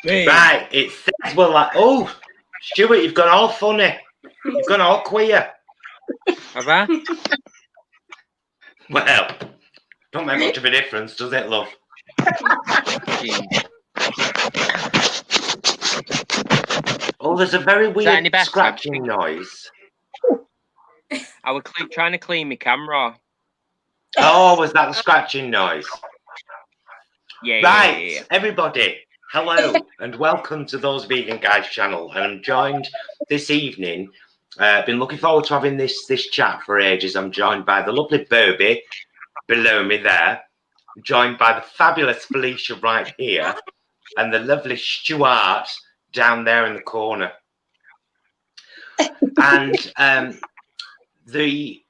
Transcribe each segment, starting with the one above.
Right, it says we're like, oh, Stuart, you've gone all funny. You've gone all queer. Have I? Well, don't make much of a difference, does it, love? Oh, there's a very weird scratching noise. I was trying to clean my camera. Oh, was that the scratching noise? Yeah. Right, Yeah. everybody, hello and welcome to Those Vegan Guys channel. And I'm joined this evening. Been looking forward to having this chat for ages. I'm joined by the lovely BoBee below me there. I'm joined by the fabulous Felisha right here, and the lovely Stuart down there in the corner. And the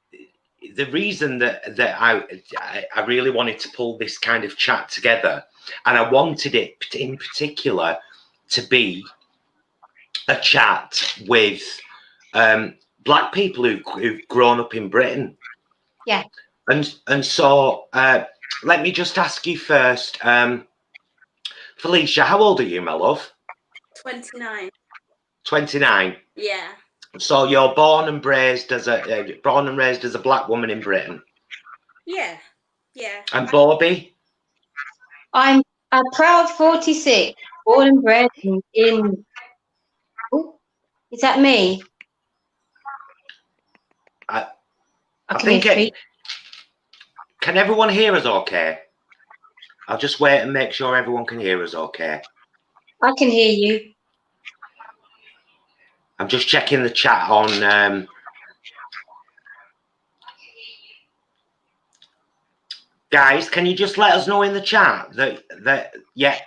reason that I really wanted to pull this kind of chat together, and I wanted it in particular to be a chat with black people who've grown up in Britain. Yeah. And so let me just ask you first, Felisha, how old are you, my love? 29. 29. Yeah. So you're born and raised as a black woman in Britain. Yeah. Yeah. And BoBee? I'm a proud 46, born and bred in. Oh, is that me? I think can everyone hear us okay? I'll just wait and make sure everyone can hear us okay. I can hear you. I'm just checking the chat on guys, can you just let us know in the chat that yeah,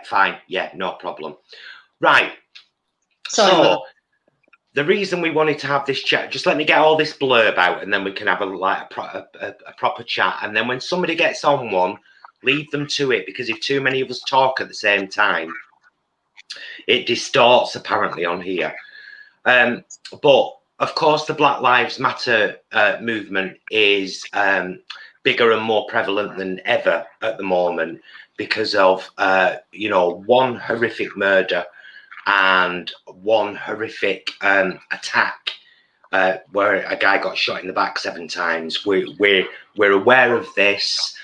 fine, yeah, no problem. Right. Sorry. So the reason we wanted to have this chat, just let me get all this blurb out, and then we can have a proper chat. And then when somebody gets on one, leave them to it, because if too many of us talk at the same time, it distorts apparently on here. But of course, the Black Lives Matter movement is bigger and more prevalent than ever at the moment because of one horrific murder and one horrific attack where a guy got shot in the back 7 times. We're aware of this.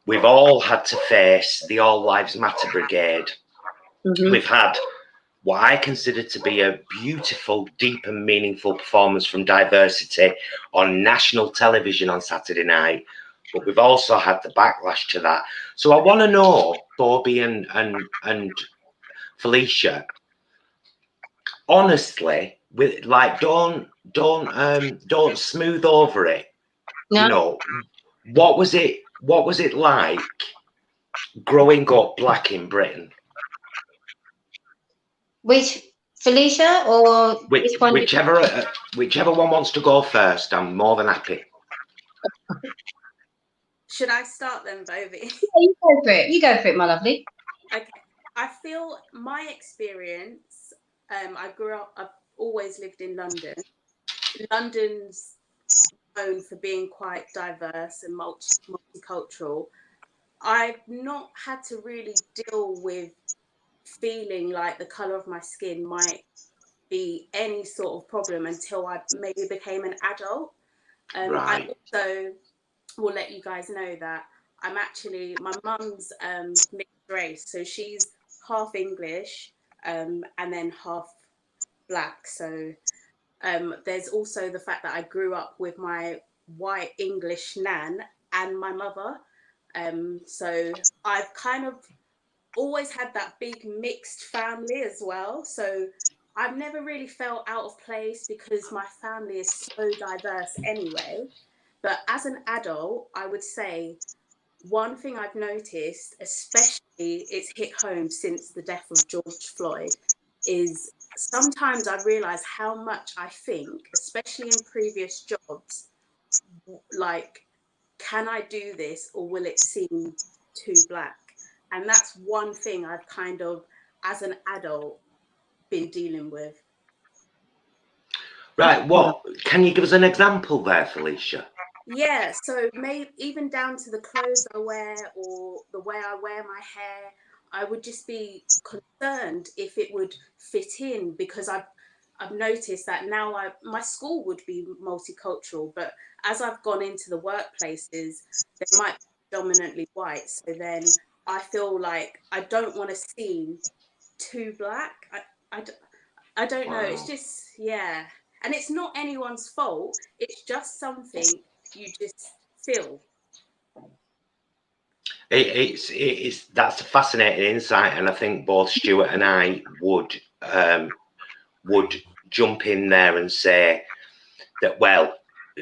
We've all had to face the All Lives Matter Brigade. Mm-hmm. We've had what I consider to be a beautiful, deep and meaningful performance from Diversity on national television on Saturday night. But we've also had the backlash to that. So I want to know, BoBee and Felisha, honestly, with like don't smooth over it. No. You know, what was it like growing up black in Britain? Which Felisha or which one? Whichever one wants to go first, I'm more than happy. Should I start then, BoBee? Yeah, you go for it. You go for it, my lovely. Okay. I feel my experience, I've always lived in London. London's known for being quite diverse and multicultural. I've not had to really deal with feeling like the colour of my skin might be any sort of problem until I maybe became an adult. Right. I also will let you guys know that I'm actually, my mum's mixed race, so she's half English and then half black. So there's also the fact that I grew up with my white English nan and my mother. So I've kind of always had that big mixed family as well. So I've never really felt out of place because my family is so diverse anyway. But as an adult, I would say one thing I've noticed, especially it's hit home since the death of George Floyd, is sometimes I realize how much I think, especially in previous jobs, like, can I do this or will it seem too black? And that's one thing I've kind of, as an adult, been dealing with. Right. What can you give us an example there, Felisha? Yeah, so maybe even down to the clothes I wear or the way I wear my hair, I would just be concerned if it would fit in, because I've noticed that now my school would be multicultural, but as I've gone into the workplaces, they might be dominantly white. So then I feel like I don't want to seem too black. I don't know. It's just, yeah. And it's not anyone's fault. It's just something you just feel. It's that's a fascinating insight, and I think both Stuart and I would jump in there and say that, well,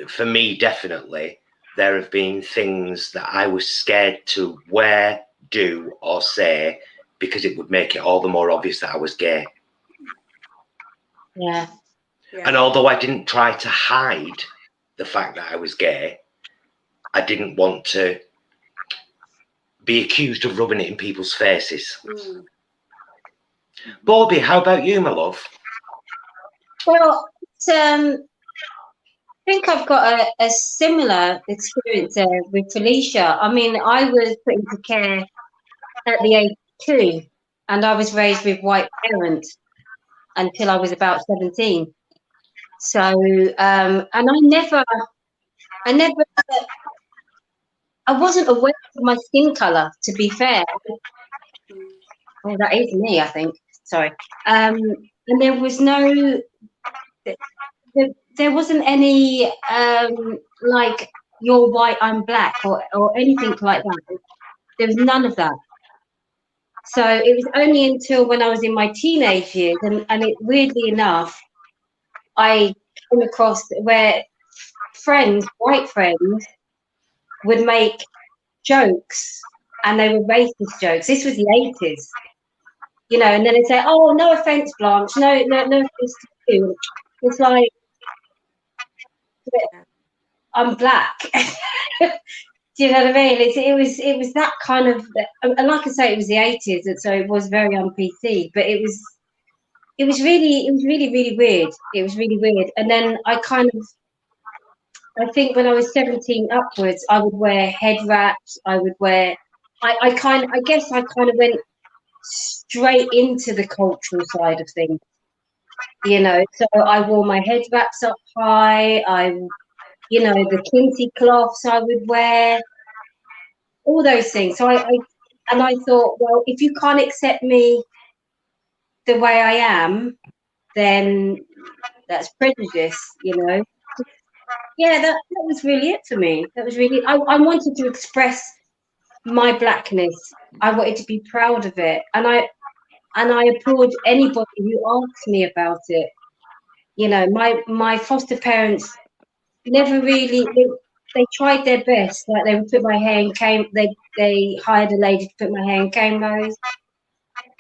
for me, definitely, there have been things that I was scared to wear, do, or say because it would make it all the more obvious that I was gay. Yeah. And although I didn't try to hide the fact that I was gay, I didn't want to be accused of rubbing it in people's faces. BoBee, how about you, my love? Well, I think I've got a similar experience there with Felisha. I mean, I was put into care at the age of 2, and I was raised with white parents until I was about 17. So, and I wasn't aware of my skin color, to be fair. Oh, that is me, I think. Sorry. And there was there wasn't any like you're white, I'm black, or anything like that. There was none of that. So it was only until when I was in my teenage years, and it, weirdly enough, I came across where white friends, would make jokes, and they were racist jokes. This was the 80s, you know, and then they'd say, "Oh, no offense, Blanche, no offense to you." It's like, I'm black. Do you know what I mean? It was that kind of, and like I say, it was the 80s, and so it was very on PC. But it was really weird. It was really weird. And then I think when I was 17 upwards, I would wear head wraps. I guess I kind of went straight into the cultural side of things, you know. So I wore my head wraps up high. You know, the kinty cloths I would wear, all those things. So I thought, well, if you can't accept me the way I am, then that's prejudice, you know. Yeah, that was really it for me. That was really, I wanted to express my blackness. I wanted to be proud of it, and I applaud anybody who asks me about it. You know, my foster parents never really, they tried their best. Like, they would put my hair in they hired a lady to put my hair in cane rows,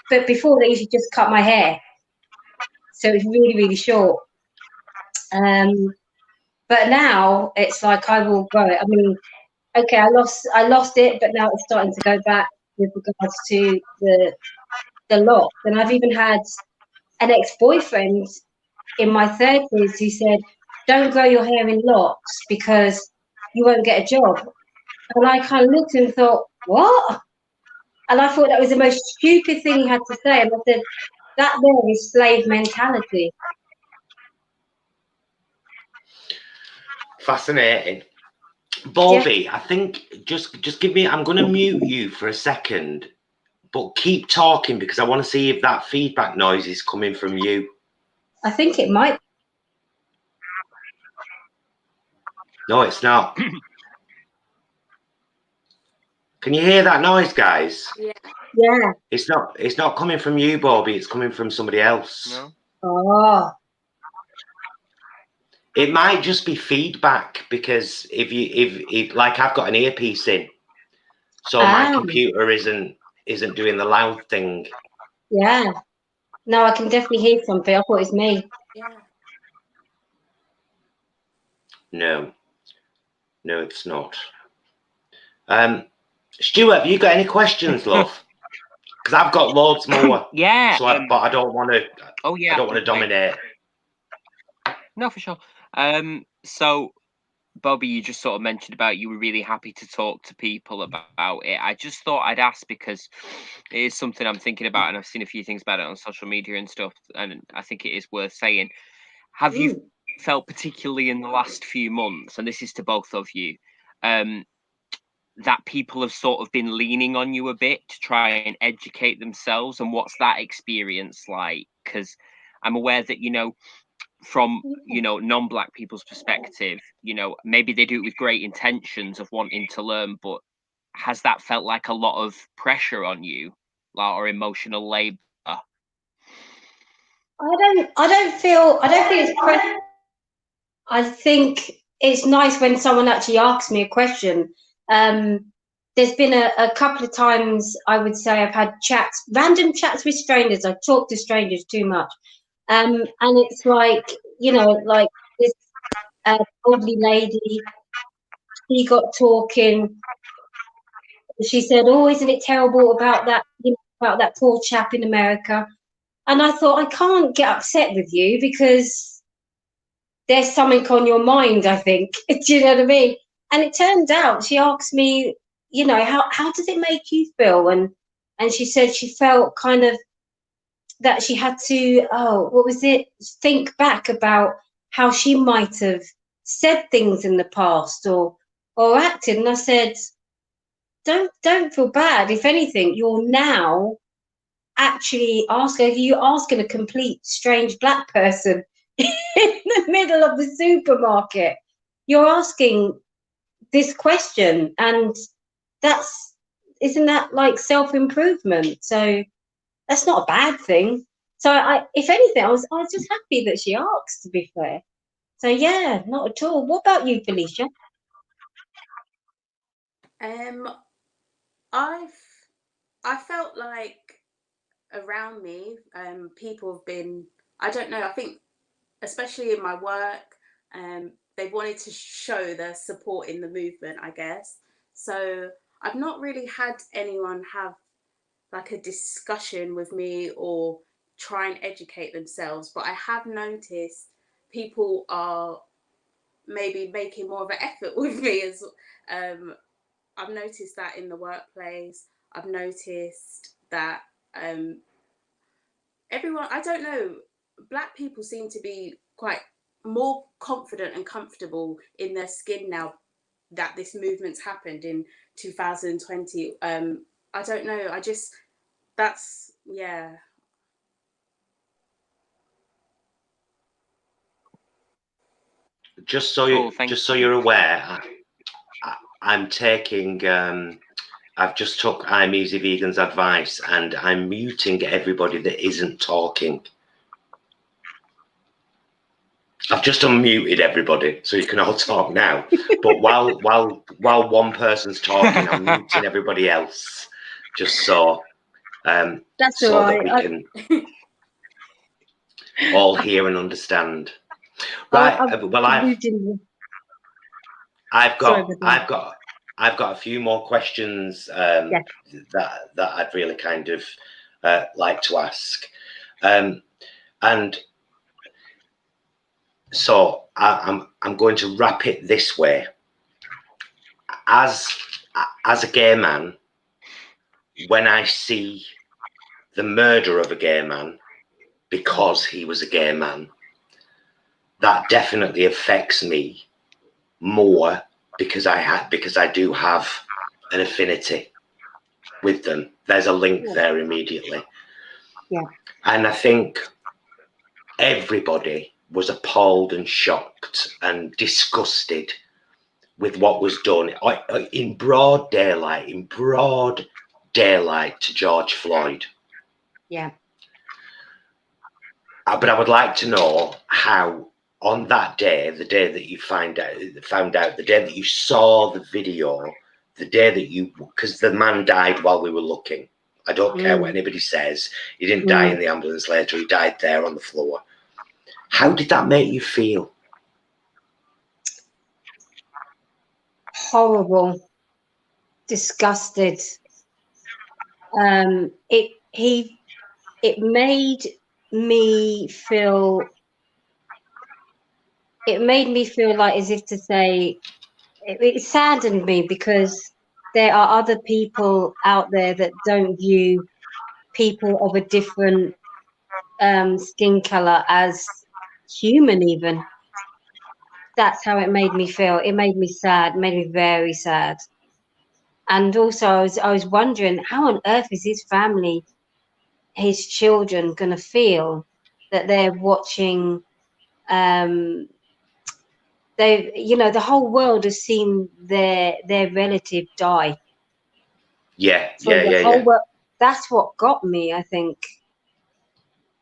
but before they usually just cut my hair, so it was really short. But now it's like I will grow it. I mean, okay, I lost it, but now it's starting to go back with regards to the locks. And I've even had an ex-boyfriend in my 30s who said, "Don't grow your hair in locks because you won't get a job." And I kind of looked and thought, what? And I thought that was the most stupid thing he had to say. And I said, that there is slave mentality. Fascinating. BoBee, yeah. I think just give me, I'm going to mute you for a second, but keep talking because I want to see if that feedback noise is coming from you. I think it might. No, it's not. Can you hear that noise, guys? Yeah. Yeah. It's not coming from you, BoBee. It's coming from somebody else. No. Oh. It might just be feedback because if like I've got an earpiece in, so my computer isn't doing the loud thing. Yeah. No, I can definitely hear something. I thought it's me. Yeah. No, it's not. Stuart, have you got any questions, love? Because I've got loads more. Yeah. So but I don't want to. Oh yeah. I don't want to dominate. No, for sure. So BoBee, you just sort of mentioned about you were really happy to talk to people about it. I just thought I'd ask because it is something I'm thinking about, and I've seen a few things about it on social media and stuff, and I think it is worth saying. Have you felt, particularly in the last few months, and this is to both of you, that people have sort of been leaning on you a bit to try and educate themselves, and what's that experience like? Because I'm aware that, you know, from, you know, non-black people's perspective, you know, maybe they do it with great intentions of wanting to learn, but has that felt like a lot of pressure on you, like, or emotional labor? I don't feel it's pressure. I think it's nice when someone actually asks me a question. There's been a couple of times, I would say, I've had chats, random chats with strangers. I talk to strangers too much. And it's like, you know, like this elderly lady, she got talking. She said, "Oh, isn't it terrible about that, you know, about that poor chap in America?" And I thought, I can't get upset with you because there's something on your mind, I think. Do you know what I mean? And it turned out she asked me, you know, how does it make you feel? And she said she felt kind of that she had to, oh, what was it? Think back about how she might have said things in the past or acted. And I said, don't feel bad. If anything, you're now actually asking a complete strange black person in the middle of the supermarket. You're asking this question, and isn't that like self-improvement? So that's not a bad thing. So if anything, I was just happy that she asked, to be fair. So yeah, not at all. What about you, Felisha? I felt like around me, people have been, I don't know, I think especially in my work, they wanted to show their support in the movement, I guess. So I've not really had anyone have like a discussion with me or try and educate themselves, but I have noticed people are maybe making more of an effort with me as I've noticed that in the workplace. I've noticed that everyone, I don't know, black people seem to be quite more confident and comfortable in their skin now that this movement's happened in 2020. I don't know. That's, yeah. Just so you're aware, I'm taking. I've just took I'm Easy Vegan's advice, and I'm muting everybody that isn't talking. I've just unmuted everybody, so you can all talk now. But while one person's talking, I'm muting everybody else, just so That's so all that right. we can all hear and understand. Right. Well, I've got a few more questions that I'd really kind of like to ask, and so I'm going to wrap it this way. As a gay man, when I see the murder of a gay man because he was a gay man, that definitely affects me more because I do have an affinity with them. There's a link there immediately. Yeah. And I think everybody was appalled and shocked and disgusted with what was done in broad daylight to George Floyd. Yeah. But I would like to know how on that day, the day that you found out, the day that you saw the video, the day that because the man died while we were looking. I don't care what anybody says. He didn't die in the ambulance later. He died there on the floor. How did that make you feel? Horrible. Disgusted. It made me feel it made me feel like, as if to say, it saddened me, because there are other people out there that don't view people of a different skin color as human. Even that's how it made me feel. It made me sad. It made me very sad. And also, I was wondering, how on earth is his family, his children, going to feel that they're watching? They, you know, the whole world has seen their relative die. Yeah, So yeah, the yeah, whole yeah. world. That's what got me, I think.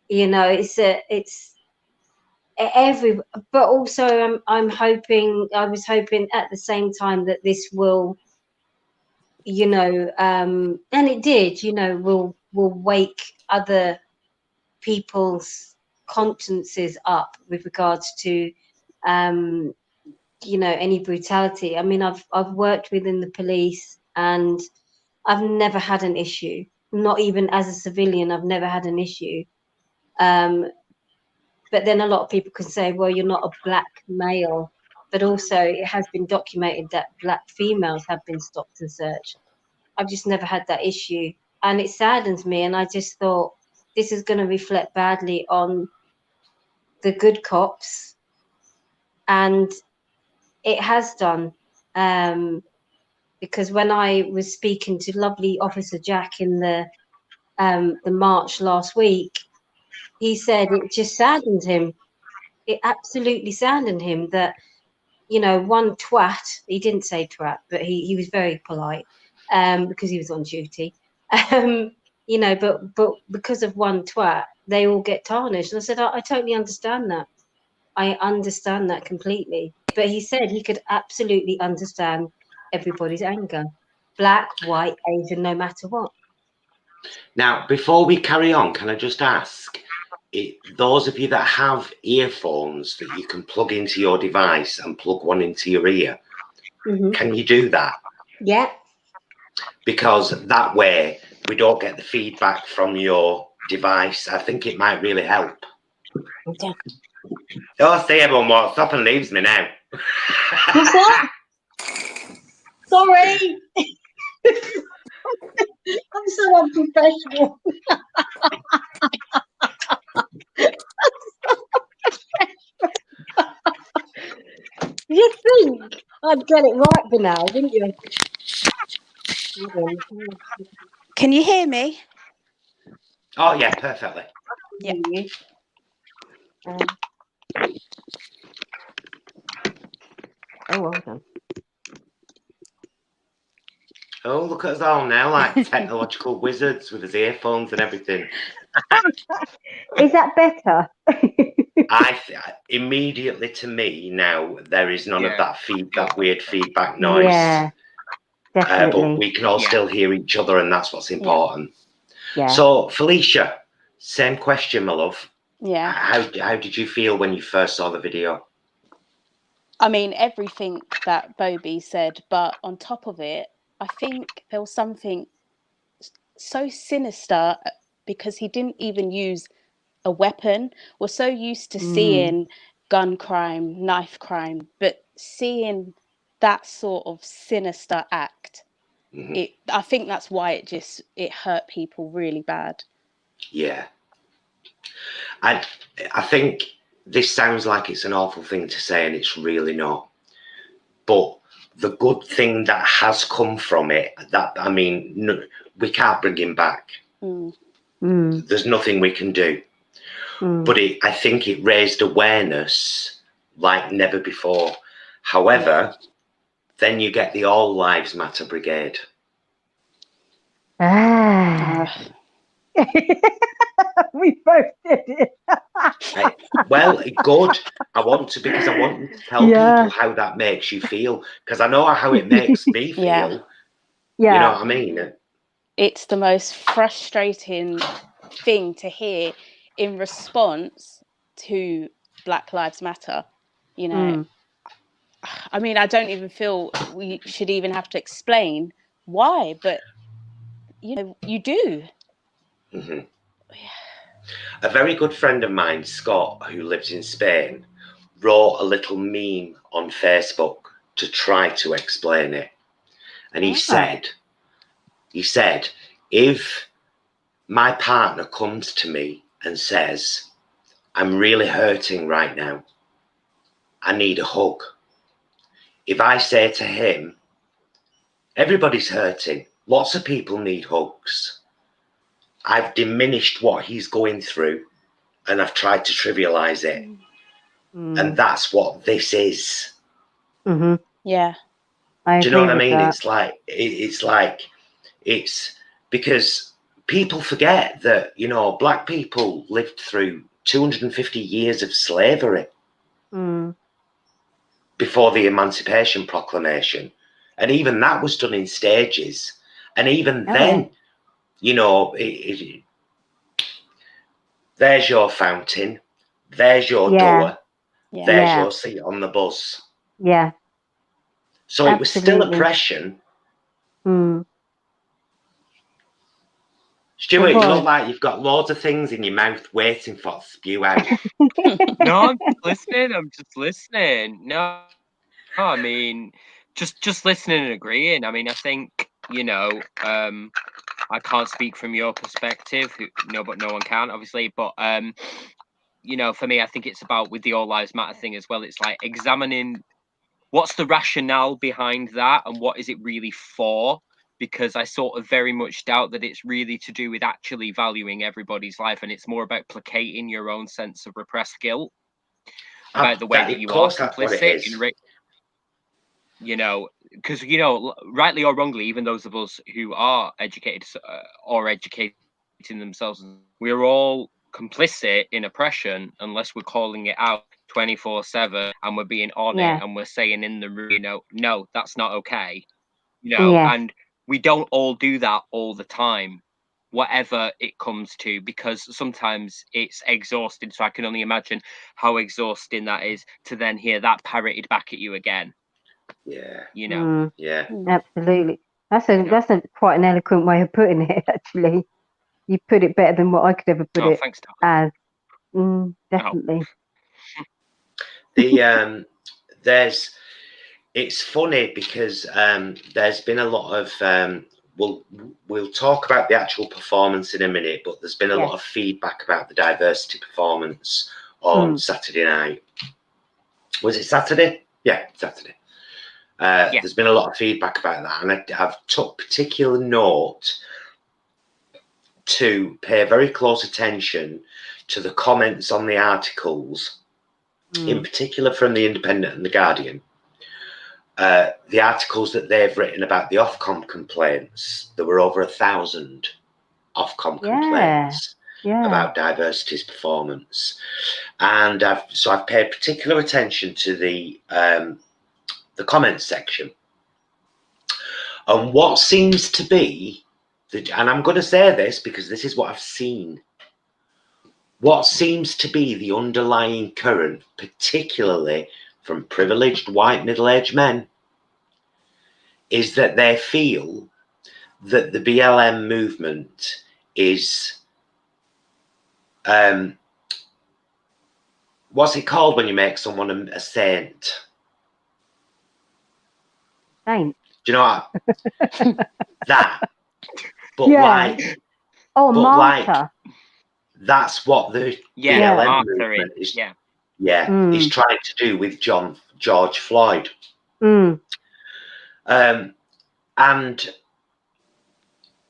You know, it's every. But also, I'm hoping. I was hoping at the same time that this will, you know, and it did. You know, will wake other people's consciences up with regards to, you know, any brutality. I mean, I've worked within the police, and I've never had an issue. Not even as a civilian, I've never had an issue. But then a lot of people can say, well, you're not a black male. But also, it has been documented that black females have been stopped and searched. I've just never had that issue. And it saddens me. And I just thought, this is going to reflect badly on the good cops. And it has done. Because when I was speaking to lovely Officer Jack in the march last week, he said it just saddened him. It absolutely saddened him that, you know, one twat, he didn't say twat, but he was very polite, because he was on duty. You know, but because of one twat, they all get tarnished. And I said, I totally understand that. I understand that completely. But he said he could absolutely understand everybody's anger. Black, white, Asian, no matter what. Now, before we carry on, can I just ask, those of you that have earphones that you can plug into your device and plug one into your ear, can you do that? Yeah. Because that way we don't get the feedback from your device. I think it might really help. Okay. Oh, see, everyone walks up and leaves me now. What's that? Sorry. I'm so unprofessional. You think I'd get it right by now, didn't you? Can you hear me? Oh, yeah, perfectly. Yeah. Oh, well done. Oh, look at us all now, like technological wizards with his earphones and everything. Is that better? Immediately to me now, there is none of that that weird feedback noise. Yeah, definitely. But we can all still hear each other, and that's what's important. Yeah. So, Felisha, same question, my love. Yeah. How did you feel when you first saw the video? I mean, everything that BoBee said, but on top of it, I think there was something so sinister because he didn't even use a weapon. We're so used to seeing gun crime, knife crime, but seeing that sort of sinister act, I think that's why it hurt people really bad. Yeah. I think this sounds like it's an awful thing to say, and it's really not. But the good thing that has come from it, we can't bring him back. There's nothing we can do. But I think it raised awareness like never before. However, then you get the All Lives Matter Brigade. We both did it. Well, good. I want to tell people how that makes you feel, because I know how it makes me feel. Yeah. You know what I mean? It's the most frustrating thing to hear in response to Black Lives Matter. You know, I mean, I don't even feel we should even have to explain why, but you know, you do. A very good friend of mine, Scott, who lives in Spain, wrote a little meme on Facebook to try to explain it. And he said, if my partner comes to me and says, I'm really hurting right now, I need a hug. If I say to him, everybody's hurting, lots of people need hugs, I've diminished what he's going through and I've tried to trivialize it. And that's what this is. Yeah. I Do you know what I agree with mean? that. It's because people forget that, you know, black people lived through 250 years of slavery before the Emancipation Proclamation. And even that was done in stages. And even then, you know, there's your fountain, there's your door, there's your seat on the bus. Yeah. So it was still oppression. Stuart, you look like you've got loads of things in your mouth waiting for to spew out. No, I'm just listening. No, I mean, just listening and agreeing. I mean, I think, you know, I can't speak from your perspective, but no one can, obviously. But you know, for me, I think it's about with the All Lives Matter thing as well. It's like examining what's the rationale behind that and what is it really for. Because I sort of very much doubt that it's really to do with actually valuing everybody's life, and it's more about placating your own sense of repressed guilt about the way that you are complicit in, you know, because, you know, rightly or wrongly, even those of us who are educated or educating themselves, we're all complicit in oppression unless we're calling it out 24/7 and we're being on it and we're saying in the room, you know, no, that's not okay, you know, and we don't all do that all the time, whatever it comes to, because sometimes it's exhausting. So I can only imagine how exhausting that is to then hear that parroted back at you again. Yeah. You know. Yeah. Absolutely. That's a quite an eloquent way of putting it, actually. You put it better than what I could ever put it thanks, as. Definitely. It's funny because there's been a lot of we'll talk about the actual performance in a minute, but there's been a lot of feedback about the diversity performance on Saturday night. Was it Saturday? Yeah, Saturday. There's been a lot of feedback about that, and I've took particular note to pay very close attention to the comments on the articles, in particular from the Independent and the Guardian. The articles that they've written about the Ofcom complaints, there were over 1,000 Ofcom complaints about diversity's performance, and I've paid particular attention to the comments section, and what seems to be, and I'm going to say this because this is what I've seen, what seems to be the underlying current, particularly from privileged white middle-aged men, is that they feel that the BLM movement is, what's it called when you make someone a saint? Saint. Do you know what? That. But martyr. That's what the BLM movement is. Is trying to do with George Floyd. And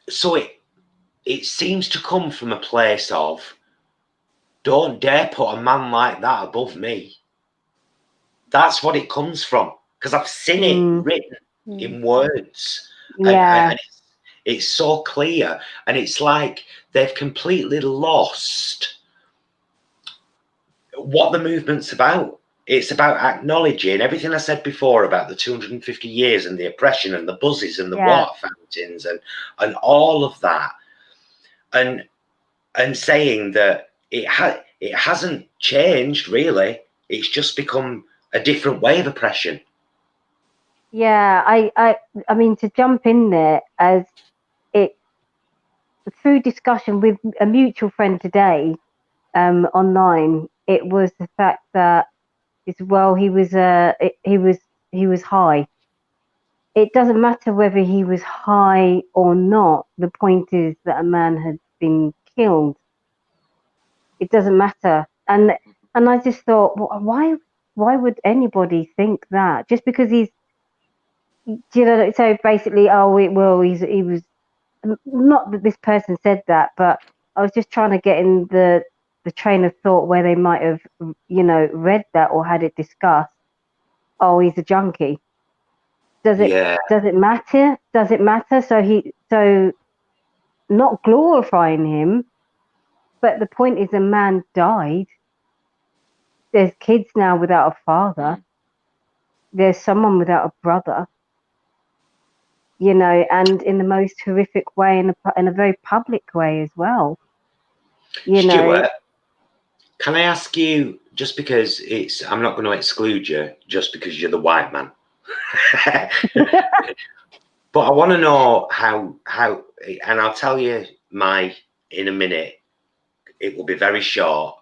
so it seems to come from a place of, don't dare put a man like that above me. That's what it comes from, because I've seen it written in words. And it's so clear, and it's like they've completely lost what the movement's about. It's about acknowledging everything I said before about the 250 years and the oppression and the buzzes and the water fountains and all of that, and saying that it hasn't changed really. It's just become a different way of oppression. Yeah, I mean, to jump in there, as it through discussion with a mutual friend today online, it was the fact that It's, well, he was high. It doesn't matter whether he was high or not. The point is that a man had been killed. It doesn't matter. And I just thought, why would anybody think that? Just because he's, you know, so basically, he was, not that this person said that, but I was just trying to get in the train of thought where they might have, you know, read that or had it discussed. Oh, he's a junkie. Does it matter? Does it matter? So not glorifying him, but the point is a man died. There's kids now without a father. There's someone without a brother. You know, and in the most horrific way, in a very public way as well. You Stuart, know, can I ask you, just because I'm not going to exclude you just because you're the white man. But I want to know how, and I'll tell you in a minute. It will be very short,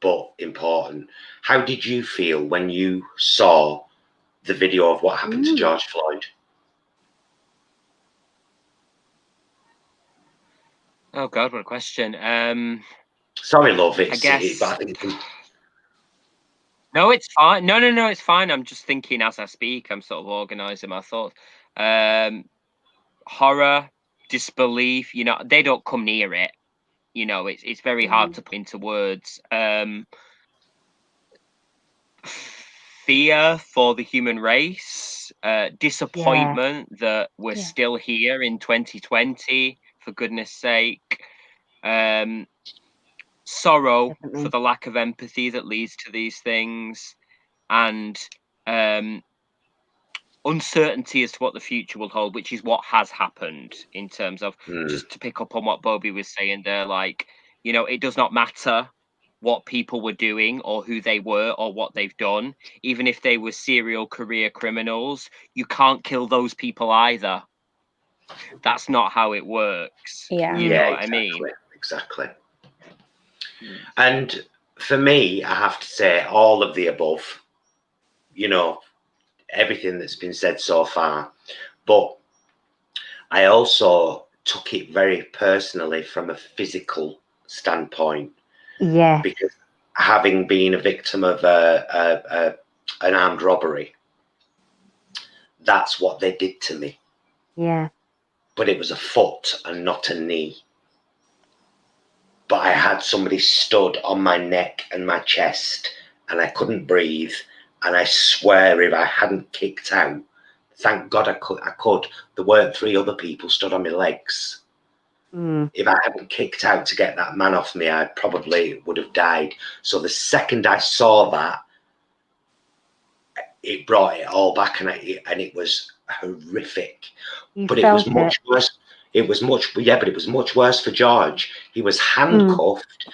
but important. How did you feel when you saw the video of what happened to George Floyd? Oh God, what a question. Sorry, love. I guess. No, it's fine. No, it's fine. I'm just thinking as I speak. I'm sort of organising my thoughts. Horror, disbelief. You know, they don't come near it. You know, it's very hard to put into words. Fear for the human race. Disappointment that we're still here in 2020. For goodness sake. Sorrow for the lack of empathy that leads to these things, and uncertainty as to what the future will hold, which is what has happened in terms of, just to pick up on what BoBee was saying there, like, you know, it does not matter what people were doing or who they were or what they've done. Even if they were serial career criminals, you can't kill those people either. That's not how it works. Yeah. You know what I mean? Exactly. And for me, I have to say all of the above, you know, everything that's been said so far. But I also took it very personally from a physical standpoint. Yeah. Because having been a victim of an armed robbery, that's what they did to me. Yeah. But it was a foot and not a knee. But I had somebody stood on my neck and my chest, and I couldn't breathe. And I swear, if I hadn't kicked out, thank God I could. There weren't 3 other people stood on my legs. If I hadn't kicked out to get that man off me, I probably would have died. So the second I saw that, it brought it all back, and it was horrific. But it was much worse. It was much worse for George. He was handcuffed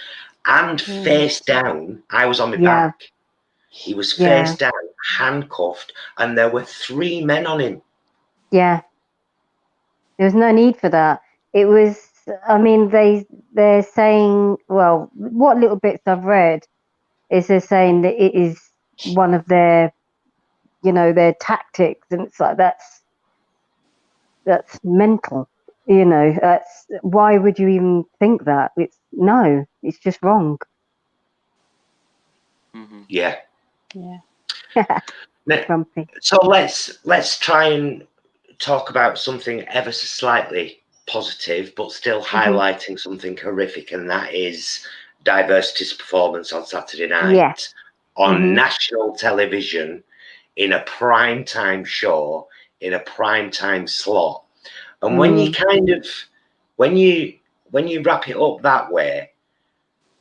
and face down. I was on my back. He was face down, handcuffed, and there were 3 men on him. Yeah. There was no need for that. It was, I mean, they're saying, well, what little bits I've read is they're saying that it is one of their, you know, their tactics, and it's like that's mental. You know, that's, why would you even think that? It's just wrong. Yeah. Grumpy. So let's try and talk about something ever so slightly positive, but still highlighting something horrific, and that is Diversity's performance on Saturday night on national television in a prime time show, in a prime time slot. And when you when you wrap it up that way,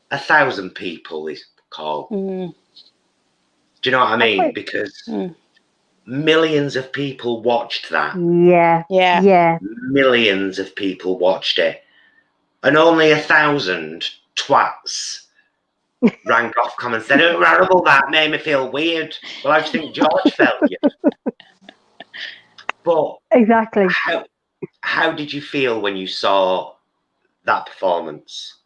1,000 people is called. Do you know what I mean? Because millions of people watched that. Yeah. Millions of people watched it, and only 1,000 twats rang Ofcom and said, "Oh, horrible! That made me feel weird." Well, I just think George felt you. But exactly. How did you feel when you saw that performance?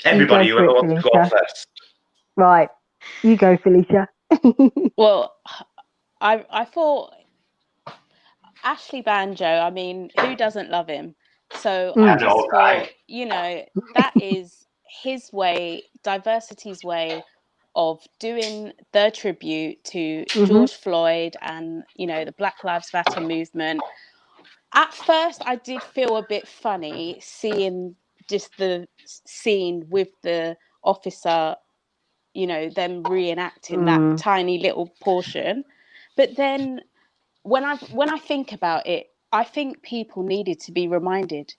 Everybody, whoever wants to go first. Right. You go, Felicia. Well, I thought Ashley Banjo, I mean, who doesn't love him? So I I just know, thought, right? you know, that is his way, diversity's way of doing the tribute to George Floyd and, you know, the Black Lives Matter movement. At first, I did feel a bit funny seeing just the scene with the officer, you know, them reenacting that tiny little portion. But then when I think about it, I think people needed to be reminded.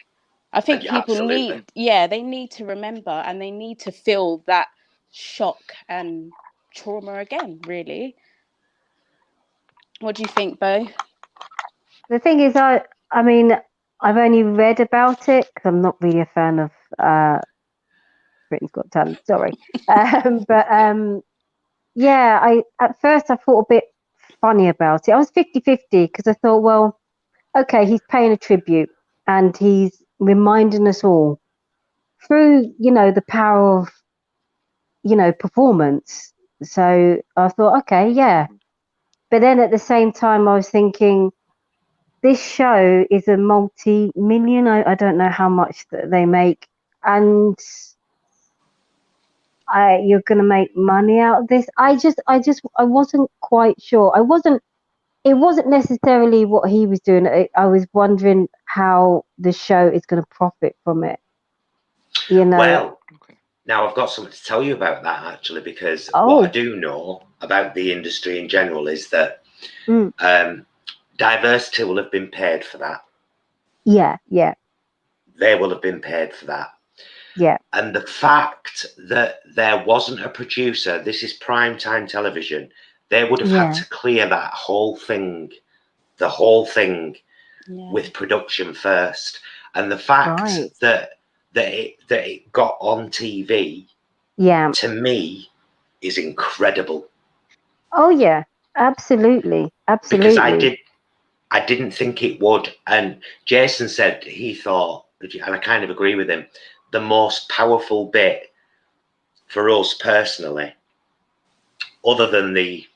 I think Yeah, people absolutely. they need to remember, and they need to feel that shock and trauma again, really. What do you think, Bo? The thing is, I mean, I've only read about it because I'm not really a fan of Britain's Got Talent. Sorry, but yeah, at first I thought a bit funny about it. I was 50-50 because I thought, well, okay, he's paying a tribute and he's reminding us all through, you know, the power of, you know, performance. So I thought, okay, yeah. But then at the same time, I was thinking, this show is a multi-million. I don't know how much that they make, and you're going to make money out of this. I wasn't quite sure. It wasn't necessarily what he was doing. I was wondering how the show is going to profit from it. You know. Well, now I've got something to tell you about that actually, because what I do know about the industry in general is that diversity will have been paid for that. Yeah. They will have been paid for that. Yeah. And the fact that there wasn't a producer, this is primetime television, they would have had to clear that whole thing, the whole thing with production first. And the fact that it got on TV, to me, is incredible. Oh yeah, absolutely. Because I didn't think it would. And Jason said he thought, and I kind of agree with him, the most powerful bit for us personally, other than the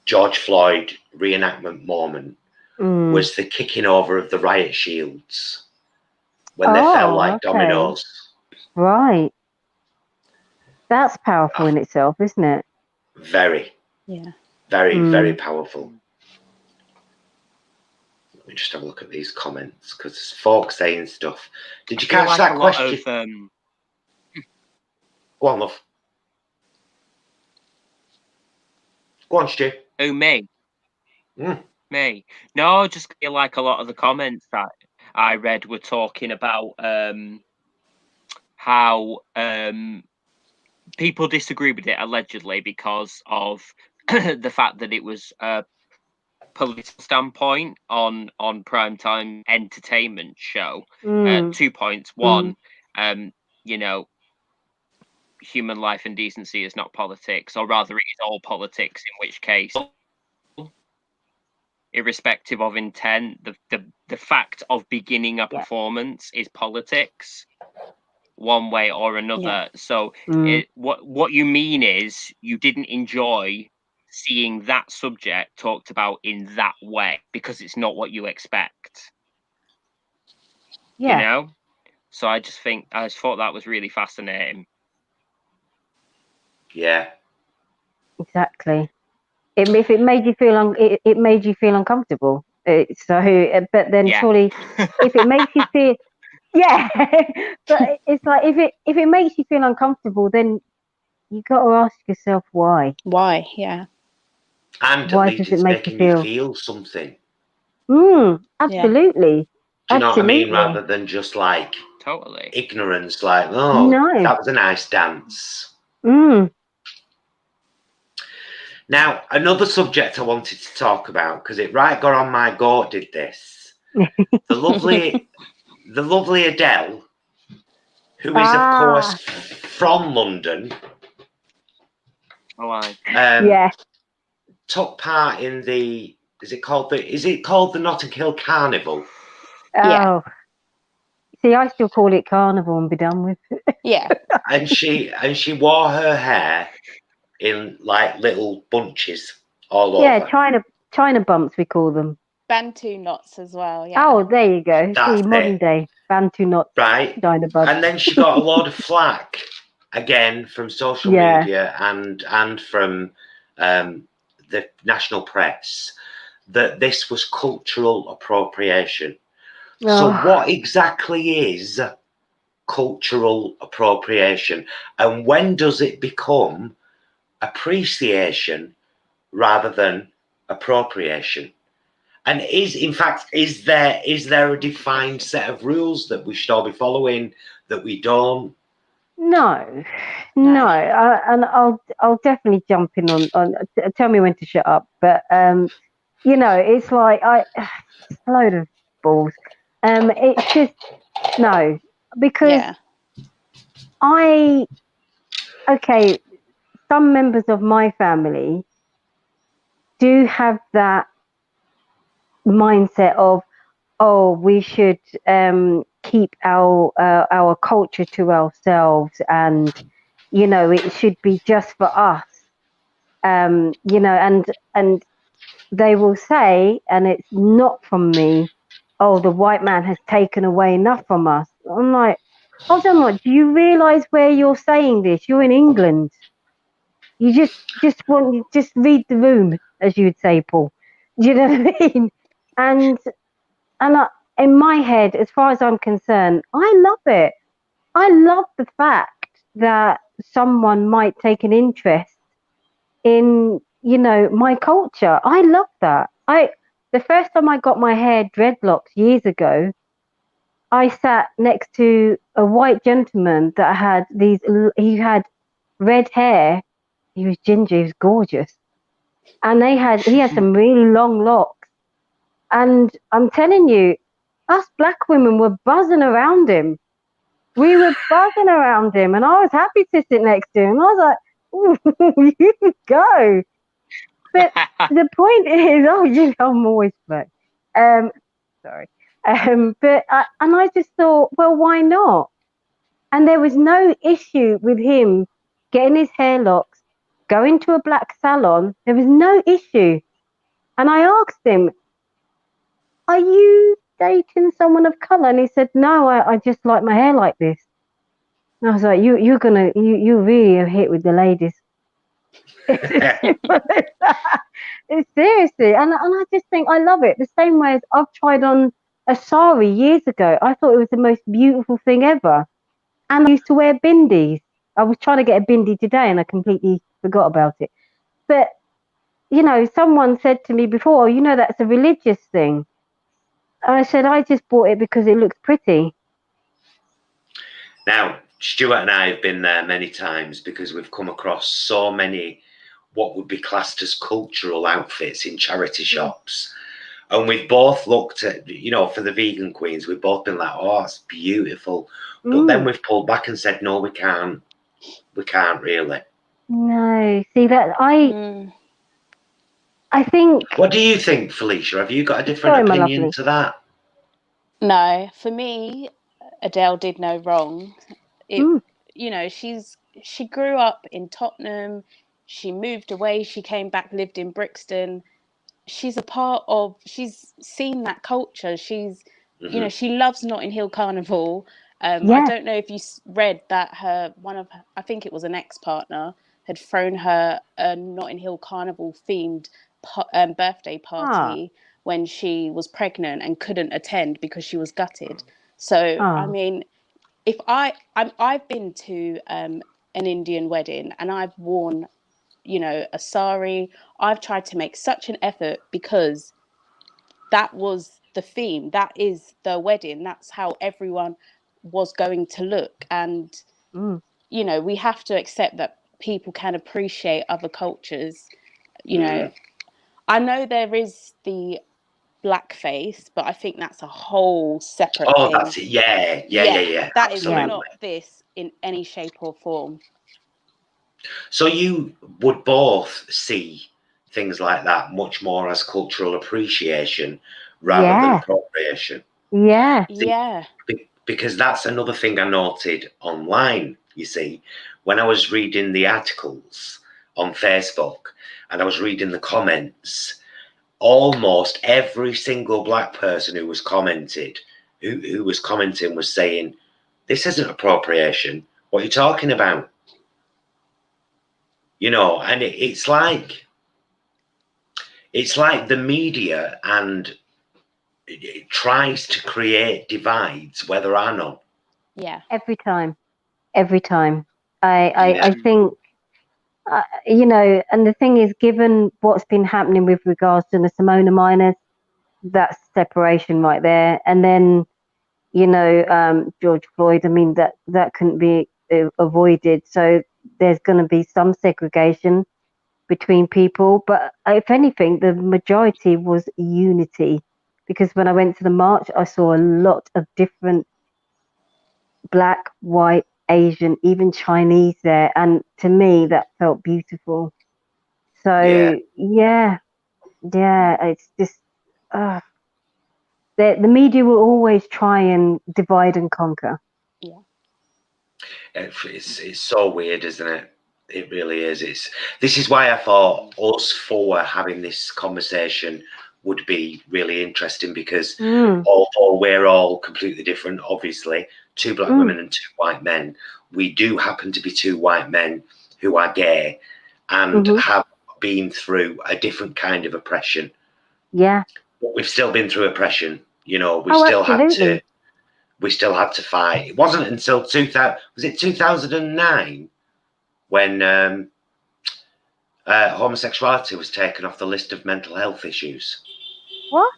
George Floyd reenactment moment, was the kicking over of the riot shields when they fell like dominoes. Right. That's powerful in itself, isn't it? Very. Yeah. Very, very powerful. Let me just have a look at these comments because there's folks saying stuff. Did you catch that question? Go on, love. Go on, Stu. Oh, me. Me. No, just feel like a lot of the comments that I read were talking about how people disagree with it allegedly because of the fact that it was a political standpoint on primetime entertainment show. 2 points. One, you know, human life and decency is not politics, or rather it is all politics, in which case, irrespective of intent, the fact of beginning a performance is politics one way or another. So what you mean is you didn't enjoy seeing that subject talked about in that way because it's not what you expect. You know? So I just thought that was really fascinating. Yeah. Exactly. If it made you feel it made you feel uncomfortable. So, but then surely, if it makes you feel, but it's like if it makes you feel uncomfortable, then you got to ask yourself why. Why? Yeah. And why at least does it's it make making you feel something. Absolutely. Do you know what I mean? Rather than just like ignorance, like, oh, that was a nice dance. Now, another subject I wanted to talk about, because it got on my goat did this. The lovely Adele, who is of course from London, took part in the is it called the Notting Hill Carnival? Oh. See, I still call it carnival and be done with. Yeah. And she wore her hair in like little bunches all Yeah, over. China bumps, we call them. Bantu knots as well. Yeah. Oh, there you go. That's See, modern it. day Bantu knots, Right. China bumps. And then she got a lot of flack again from social Yeah. media and from the national press that this was cultural appropriation. So Oh. what exactly is cultural appropriation, and when does it become appreciation rather than appropriation? And is there a defined set of rules that we should all be following, that we don't? No. And I'll definitely jump in on tell me when to shut up. But you know, it's like it's a load of balls. It's just no, because Yeah. okay, some members of my family do have that mindset of, oh, we should keep our culture to ourselves, and you know, it should be just for us. You know, and they will say, and it's not from me, oh, the white man has taken away enough from us. I'm like, hold on, do you realise where you're saying this? You're in England. You just read the room, as you'd say, Paul. Do you know what I mean? And in my head, as far as I'm concerned, I love it. I love the fact that someone might take an interest in, you know, my culture. I love that. The first time I got my hair dreadlocked years ago, I sat next to a white gentleman that had he had red hair. He was ginger, he was gorgeous. And he had some really long locks. And I'm telling you, us black women were buzzing around him. We were buzzing around him, and I was happy to sit next to him. I was like, ooh, you can go. But the point is, oh, you know, I'm always black. Sorry. But I just thought, well, why not? And there was no issue with him getting his hair locks, going to a black salon. There was no issue. And I asked him, are you dating someone of colour? And he said, no, I just like my hair like this. And I was like, you really are hit with the ladies. It's seriously, and I just think I love it. The same way as I've tried on a sari years ago. I thought it was the most beautiful thing ever. And I used to wear bindies. I was trying to get a bindi today and I completely forgot about it. But, you know, someone said to me before, oh, you know, that's a religious thing. I said, I just bought it because it looks pretty. Now, Stuart and I have been there many times because we've come across so many what would be classed as cultural outfits in charity shops. And we've both looked at, you know, for the vegan queens, we've both been like, oh, it's beautiful. But then we've pulled back and said, no, we can't. We can't really. No, see that I think. What do you think, Felisha? Have you got a different opinion to that? No, for me, Adele did no wrong. You know, she grew up in Tottenham. She moved away. She came back, lived in Brixton. She's seen that culture. She's, you know, she loves Notting Hill Carnival. I don't know if you read that I think it was an ex-partner, had thrown her a Notting Hill Carnival themed birthday party when she was pregnant and couldn't attend because she was gutted. So, I mean, if I've been to an Indian wedding and I've worn, you know, a sari. I've tried to make such an effort because that was the theme. That is the wedding. That's how everyone was going to look. And, you know, we have to accept that people can appreciate other cultures. You know, I know there is the blackface, but I think that's a whole separate thing. That's it. Yeah. That absolutely. is not this in any shape or form. So you would both see things like that much more as cultural appreciation rather than appropriation. Yeah. Because that's another thing I noted online, you see, when I was reading the articles on Facebook, and I was reading the comments. Almost every single black person who was commenting was saying, "This isn't appropriation. What are you talking about?" You know, and it's like the media, and it tries to create divides where there are none. Yeah. Every time. I think, you know, and the thing is, given what's been happening with regards to the Simona miners, that's separation right there. And then, you know, George Floyd, I mean, that couldn't be avoided. So there's going to be some segregation between people. But if anything, the majority was unity. Because when I went to the march, I saw a lot of different black, white, Asian, even Chinese there. And to me, that felt beautiful. So, yeah, it's just, the media will always try and divide and conquer. Yeah. It's so weird, isn't it? It really is. This is why I thought us four having this conversation would be really interesting, because although we're all completely different, obviously, two black women and two white men, we do happen to be two white men who are gay and have been through a different kind of oppression. Yeah. But we've still been through oppression. You know, we still had to fight. It wasn't until 2009 when homosexuality was taken off the list of mental health issues. What?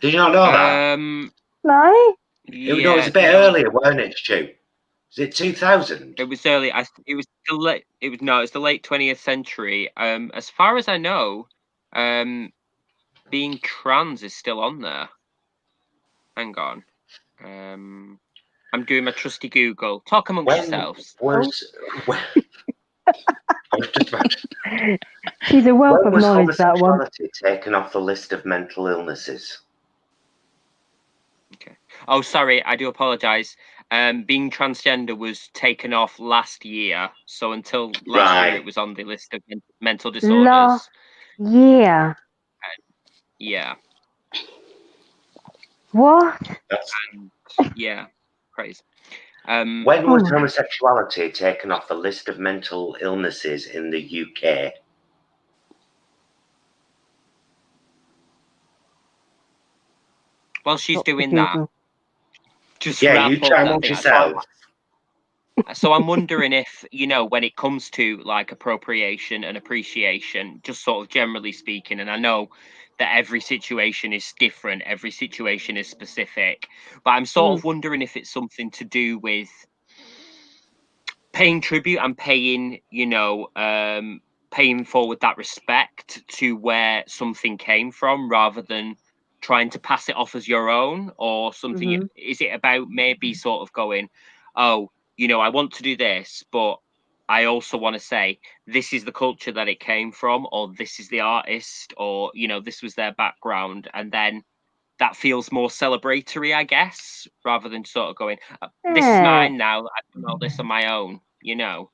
Did you not know that? No. It was a bit earlier, weren't it, Stu? Was it 2000? It was early. It was the late. It's the late 20th century. As far as I know, being trans is still on there. Hang on. I'm doing my trusty Google. Talk amongst yourselves. She's a wealth of knowledge, that one. Homosexuality taken off the list of mental illnesses? Okay. Oh, sorry. I do apologise. Being transgender was taken off last year. So until last year, it was on the list of mental disorders. Last year. Yeah. What? Yeah. Praise. When was homosexuality taken off the list of mental illnesses in the UK? While she's doing that, just you try amongst yourself. So I'm wondering if, you know, when it comes to like appropriation and appreciation, just sort of generally speaking, and I know that every situation is different, every situation is specific, but I'm sort of wondering if it's something to do with paying tribute and paying, you know, paying forward that respect to where something came from, rather than trying to pass it off as your own or something. Is it about maybe sort of going, oh, you know, I want to do this, but I also want to say this is the culture that it came from, or this is the artist, or, you know, this was their background, and then that feels more celebratory, I guess, rather than sort of going, this is mine now, I've done all this on my own, you know.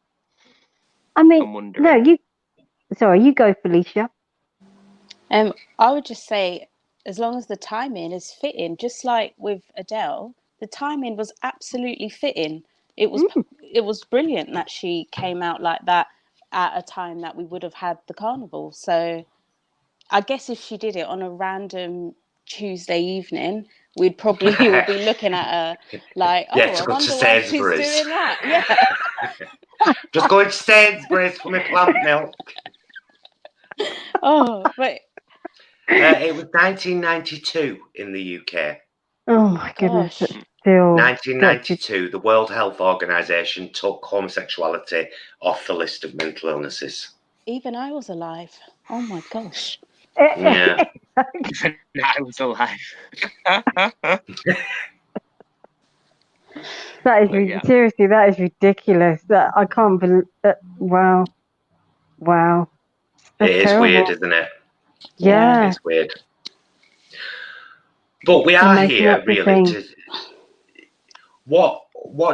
I mean, no, you go, Felisha. I would just say, as long as the timing is fitting, just like with Adele, the timing was absolutely fitting. It was brilliant that she came out like that at a time that we would have had the carnival. So I guess if she did it on a random Tuesday evening, we'd probably all be looking at her like, oh, I wonder why she's doing that. Yeah. Just going to Sainsbury's for my plant milk. Oh, but it was 1992 in the UK. Oh my goodness. Still 1992, the World Health Organization took homosexuality off the list of mental illnesses. Even I was alive. Oh my gosh. Yeah. Even I was alive. That is seriously, that is ridiculous. That I can't believe that. Wow. That's it is terrible. Weird, isn't it? Yeah. It's weird. But we are here really to. What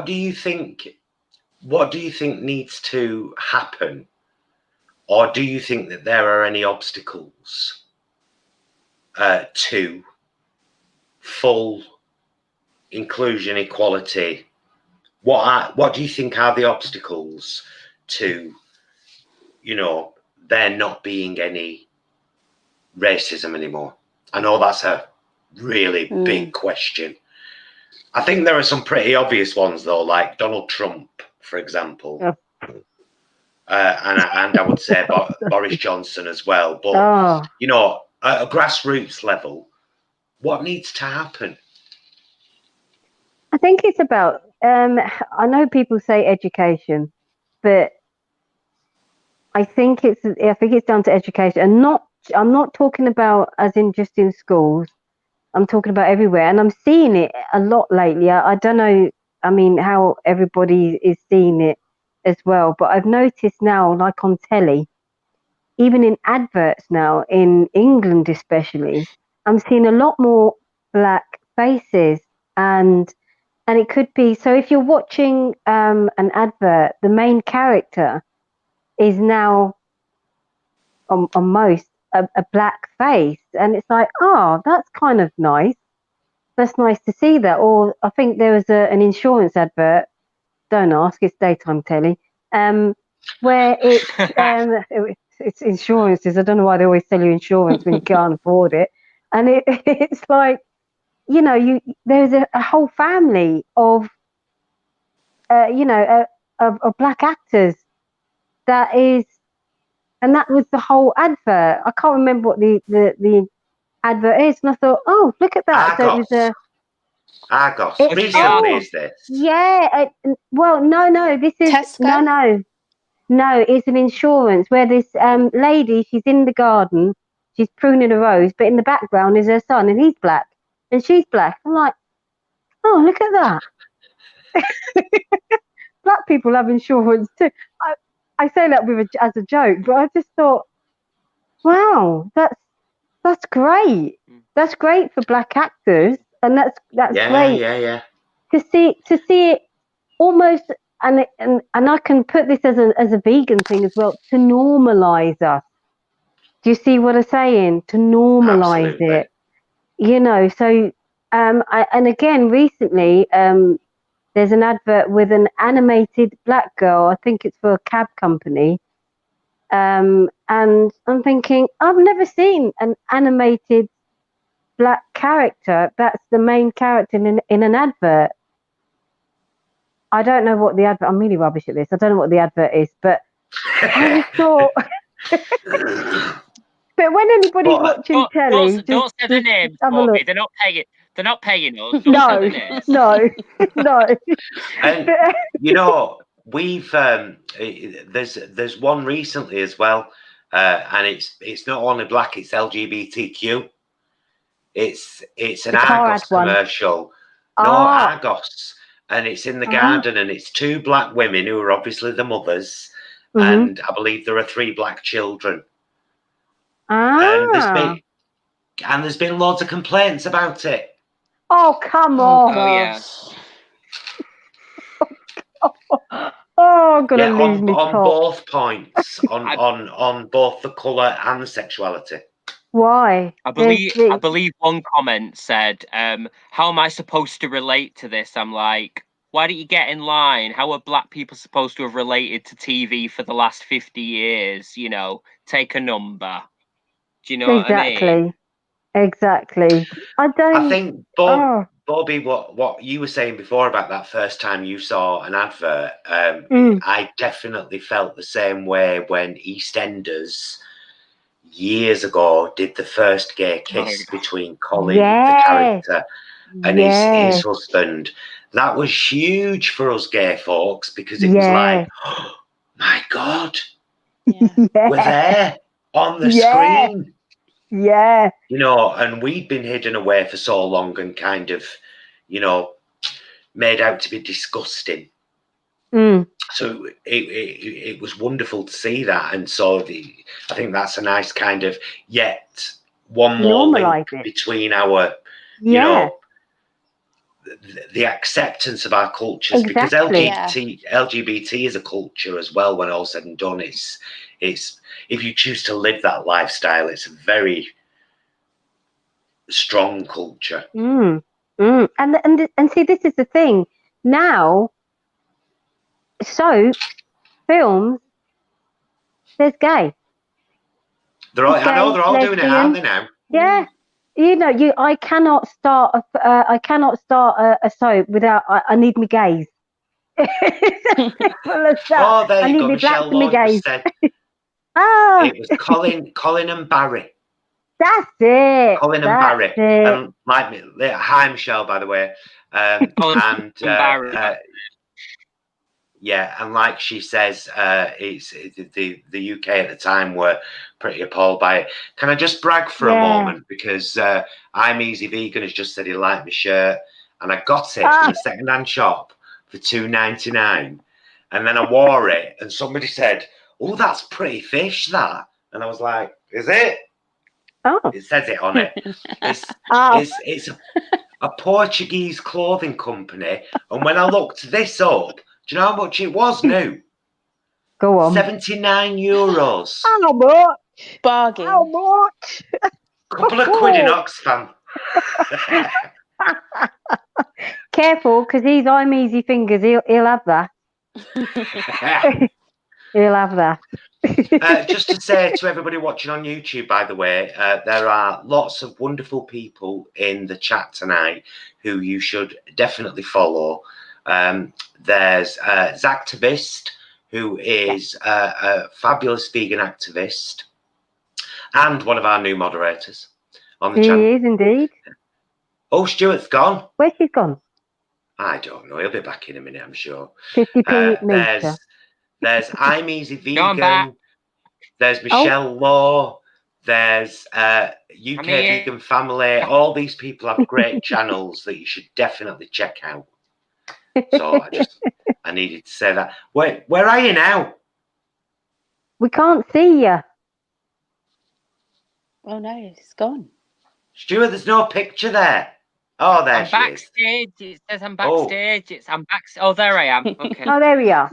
do you think? What do you think needs to happen Or do you think that there are any obstacles to full inclusion, equality? What do you think are the obstacles to, you know, there not being any racism anymore? I know that's a really big question. I think there are some pretty obvious ones though, like Donald Trump, for example. Yeah. And I would say Boris Johnson as well. But, you know, at a grassroots level, what needs to happen? I think it's about, I know people say education, but I think it's down to education, and I'm not talking about as in just in schools. I'm talking about everywhere, and I'm seeing it a lot lately. I don't know, I mean, how everybody is seeing it as well, but I've noticed now, like on telly, even in adverts now, in England especially, I'm seeing a lot more black faces, and it could be, so if you're watching an advert, the main character is now on most a black face, and it's like, oh, that's kind of nice. That's nice to see that. Or I think there was an insurance advert. Don't ask, it's daytime telly. Where it's insurances. I don't know why they always sell you insurance when you can't afford it. And it's like, you know, there's a whole family of of black actors that is, and that was the whole advert. I can't remember what the advert is, and I thought, oh, look at that. Argos. So it was Argos. It's Recently, is this? Yeah. Well, no. This is Tesco? no. It's an insurance where this lady, she's in the garden, she's pruning a rose, but in the background is her son, and he's black, and she's black. I'm like, oh, look at that. Black people have insurance too. I say that as a joke, but I just thought, wow, that's great. That's great for black actors, and that's great. Yeah. To see it almost, and I can put this as a vegan thing as well, to normalize us. Do you see what I'm saying? To normalize Absolutely. it, you know. So, and again, recently, there's an advert with an animated black girl. I think it's for a cab company. And I'm thinking, I've never seen an animated black character that's the main character in an advert. I don't know what the advert, I'm really rubbish at this. I don't know what the advert is, but I just thought, but when anybody's watching telly, don't say the names, Bobby. They're not paying us. Don't No, say the names. no. And you know, we've there's one recently as well, and it's not only black, it's LGBTQ. It's an Argos commercial. No, Argos, and it's in the garden, and it's two black women who are obviously the mothers, and I believe there are 3 black children. And there's been loads of complaints about it. Oh, come on. Oh, yeah. Oh, I'm gonna lose on my top. both points, on both the colour and the sexuality. Why? I believe one comment said, how am I supposed to relate to this? I'm like, why don't you get in line? How are black people supposed to have related to TV for the last 50 years? You know, take a number. Do you know what I mean? Exactly. I think, Bobby, what you were saying before about that first time you saw an advert, I definitely felt the same way when EastEnders years ago did the first gay kiss between Colin, the character, and his husband. That was huge for us gay folks because it was like, oh my God, we're there on the screen. Yeah. You know, and we'd been hidden away for so long and kind of, you know, made out to be disgusting. So it was wonderful to see that. And so I think that's a nice kind of, yet one more link between our, you know, the acceptance of our cultures, because LGBT is a culture as well. When all said and done, it's It's if you choose to live that lifestyle, it's a very strong culture. And see, this is the thing. Now, soaps, films, there's gay. I know they're all doing it, aren't they now? Yeah. You know, I cannot start a soap without I need me gays. It's as simple as that. Oh, there I you need go. me Michelle blacks and me Lloyd gays. said Oh, it was Colin and Barry. that's it. Colin and Barry. And like me, hi Michelle, by the way. Colin And Barry. yeah, and like she says, the UK at the time were pretty appalled by it. Can I just brag for a moment, because I'm Easy Vegan has just said he liked my shirt, and I got it from a second-hand shop for $2.99, and then I wore it, and somebody said, "Oh, that's pretty fish, that," and I was like, "Is it?" Oh, It says it on it. It's a Portuguese clothing company, and when I looked this up, do you know how much it was new? Go on. €79. How much? Bargain. How much? Couple of quid in Oxfam. Careful, because he's I'm Easy Fingers. He'll have that. He'll have that. Just to say to everybody watching on YouTube, by the way, there are lots of wonderful people in the chat tonight who you should definitely follow. There's Zactivist, who is a fabulous vegan activist and one of our new moderators on the channel. He is indeed. Oh, Stuart's gone. Where's he gone? I don't know. He'll be back in a minute, I'm sure. 50p meter. There's I'm Easy Vegan. No, I'm back. There's Michelle Law. There's UK Vegan Family. All these people have great channels that you should definitely check out. So I needed to say that. Where are you now? We can't see you. Oh no, it's gone. Stuart, there's no picture there. Oh, there I'm she is. backstage. It says I'm backstage. Oh, there I am. Okay. Oh, there we are.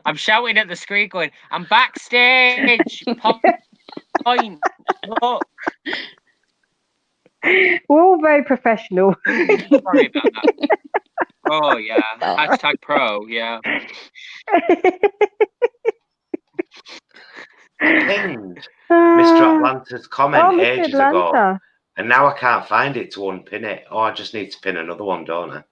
I'm shouting at the screen going, I'm backstage. Point. Look. We're all very professional. Sorry about that. Oh, yeah. Hashtag pro, yeah. Pinned Mr. Atlanta's comment ages Atlanta. ago. And now I can't find it to unpin it. Oh, I just need to pin another one, don't I?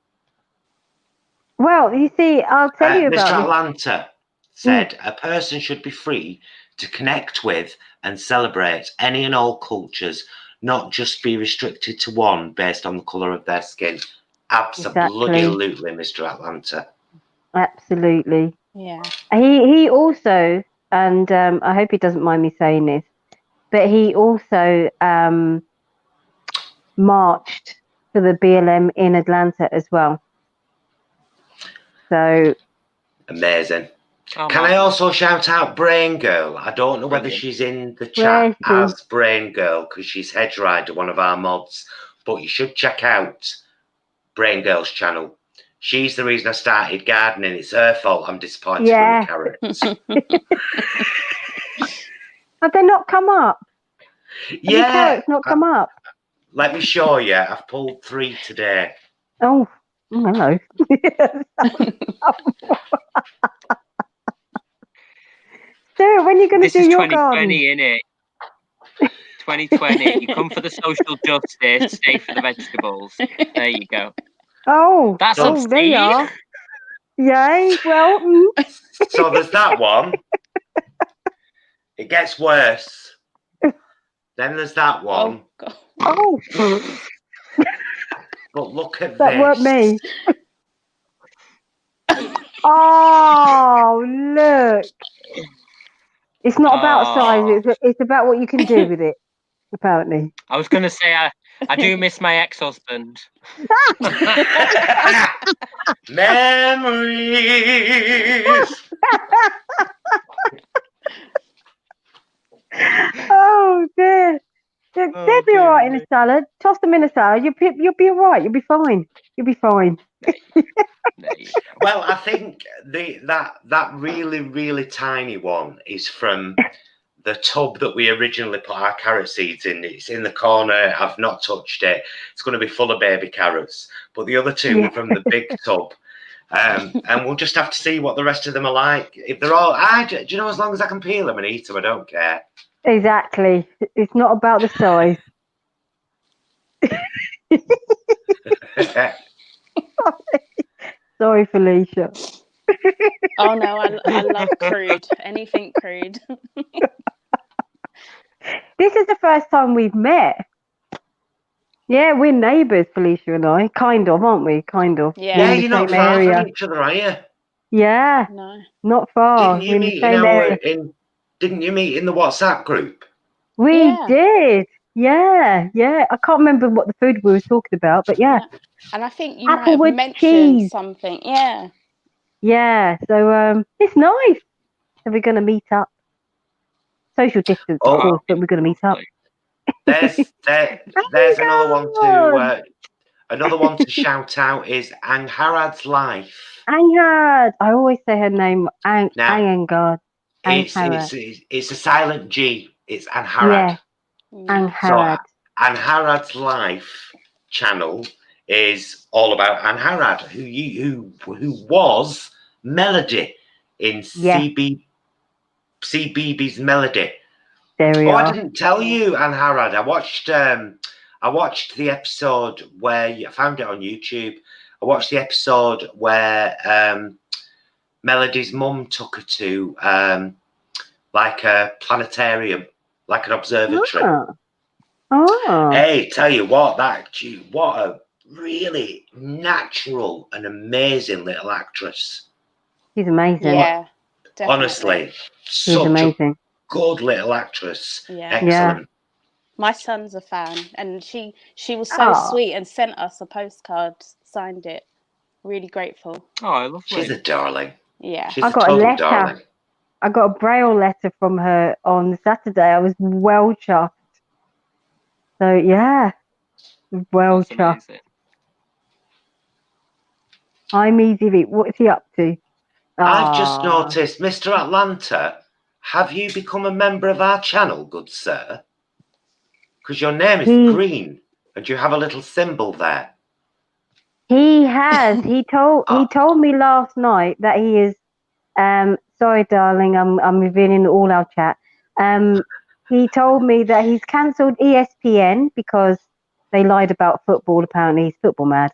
Well, you see, I'll tell you about Mr. this. Atlanta said a person should be free to connect with and celebrate any and all cultures, not just be restricted to one based on the colour of their skin. Absolutely, Mr. Atlanta. Absolutely. Yeah. He also, and I hope he doesn't mind me saying this, but he also marched for the BLM in Atlanta as well. So amazing. Oh, Can I also shout out Brain Girl? I don't know whether she's in the chat as Brain Girl because she's Hedge Rider, one of our mods, but you should check out Brain Girl's channel. She's the reason I started gardening. It's her fault I'm disappointed with the carrots. Have they not come up? Yeah. Have the carrots not come up? Let me show you. I've pulled 3 today. Oh, hello. Stuart, when are you going to do your garden? This is 2020, innit? 2020. You come for the social justice, stay for the vegetables. There you go. Oh, that's there you are. Yay, well. So there's that one. It gets worse. Then there's that one. Oh. But look at that this. Weren't me. Oh, look. It's not about size. It's about what you can do with it, apparently. I was going to say, I do miss my ex-husband. Memories. Oh, dear. They'll be all right in a salad. Toss them in a salad. You'll be all right. You'll be fine. You'll be fine. There you go. Well, I think that really, really tiny one is from the tub that we originally put our carrot seeds in. It's in the corner. I've not touched it. It's going to be full of baby carrots. But the other two were from the big tub. And we'll just have to see what the rest of them are like. If they're all, do you know, as long as I can peel them and eat them, I don't care. Exactly. It's not about the size. Sorry, Felicia. Oh no, I love crude. Anything crude. This is the first time we've met. Yeah, we're neighbours, Felicia and I. Kind of, aren't we? Kind of. Yeah. Yeah, We're in you're the not same far area. from each other, are you? Yeah, No. not far. Didn't We're you in the meet same area. Didn't you meet in the WhatsApp group? We Yeah. did. Yeah, yeah. I can't remember what the food we were talking about, but yeah. And I think you might Applewood have mentioned cheese. something. Yeah. Yeah, so it's nice. So we're going to meet up. Social distance, of course, but we're going to meet up. There's another one to shout out is Angharad's Life. Angharad. I always say her name. Angharad. It's a silent G. It's Angharad. Yeah, Angharad. So Angharad's Life channel is all about Angharad, who was Melody in CBeebies Melody. There we are. I didn't tell you, Angharad. I watched the episode where I found it on YouTube. I watched the episode where Melody's mum took her to like a planetarium, like an observatory. Oh. Hey, tell you what, what a really natural and amazing little actress. She's amazing. Yeah. Definitely. Honestly, She's such amazing. a good little actress. Yeah. Excellent. My son's a fan, and she was so sweet and sent us a postcard, signed it. Really grateful. Oh, I love She's a darling. Yeah. She's I got a total letter. darling. I got a braille letter from her on Saturday. I was well chuffed. So yeah, well That's chuffed. amazing. I'm Easy. What's he up to? I've just noticed, Mr. Atlanta, have you become a member of our channel, good sir? Because your name is green and you have a little symbol there. He has. He told me last night that he is. Sorry, darling. I'm revealing all our chat. He told me that he's cancelled ESPN because they lied about football. Apparently, he's football mad,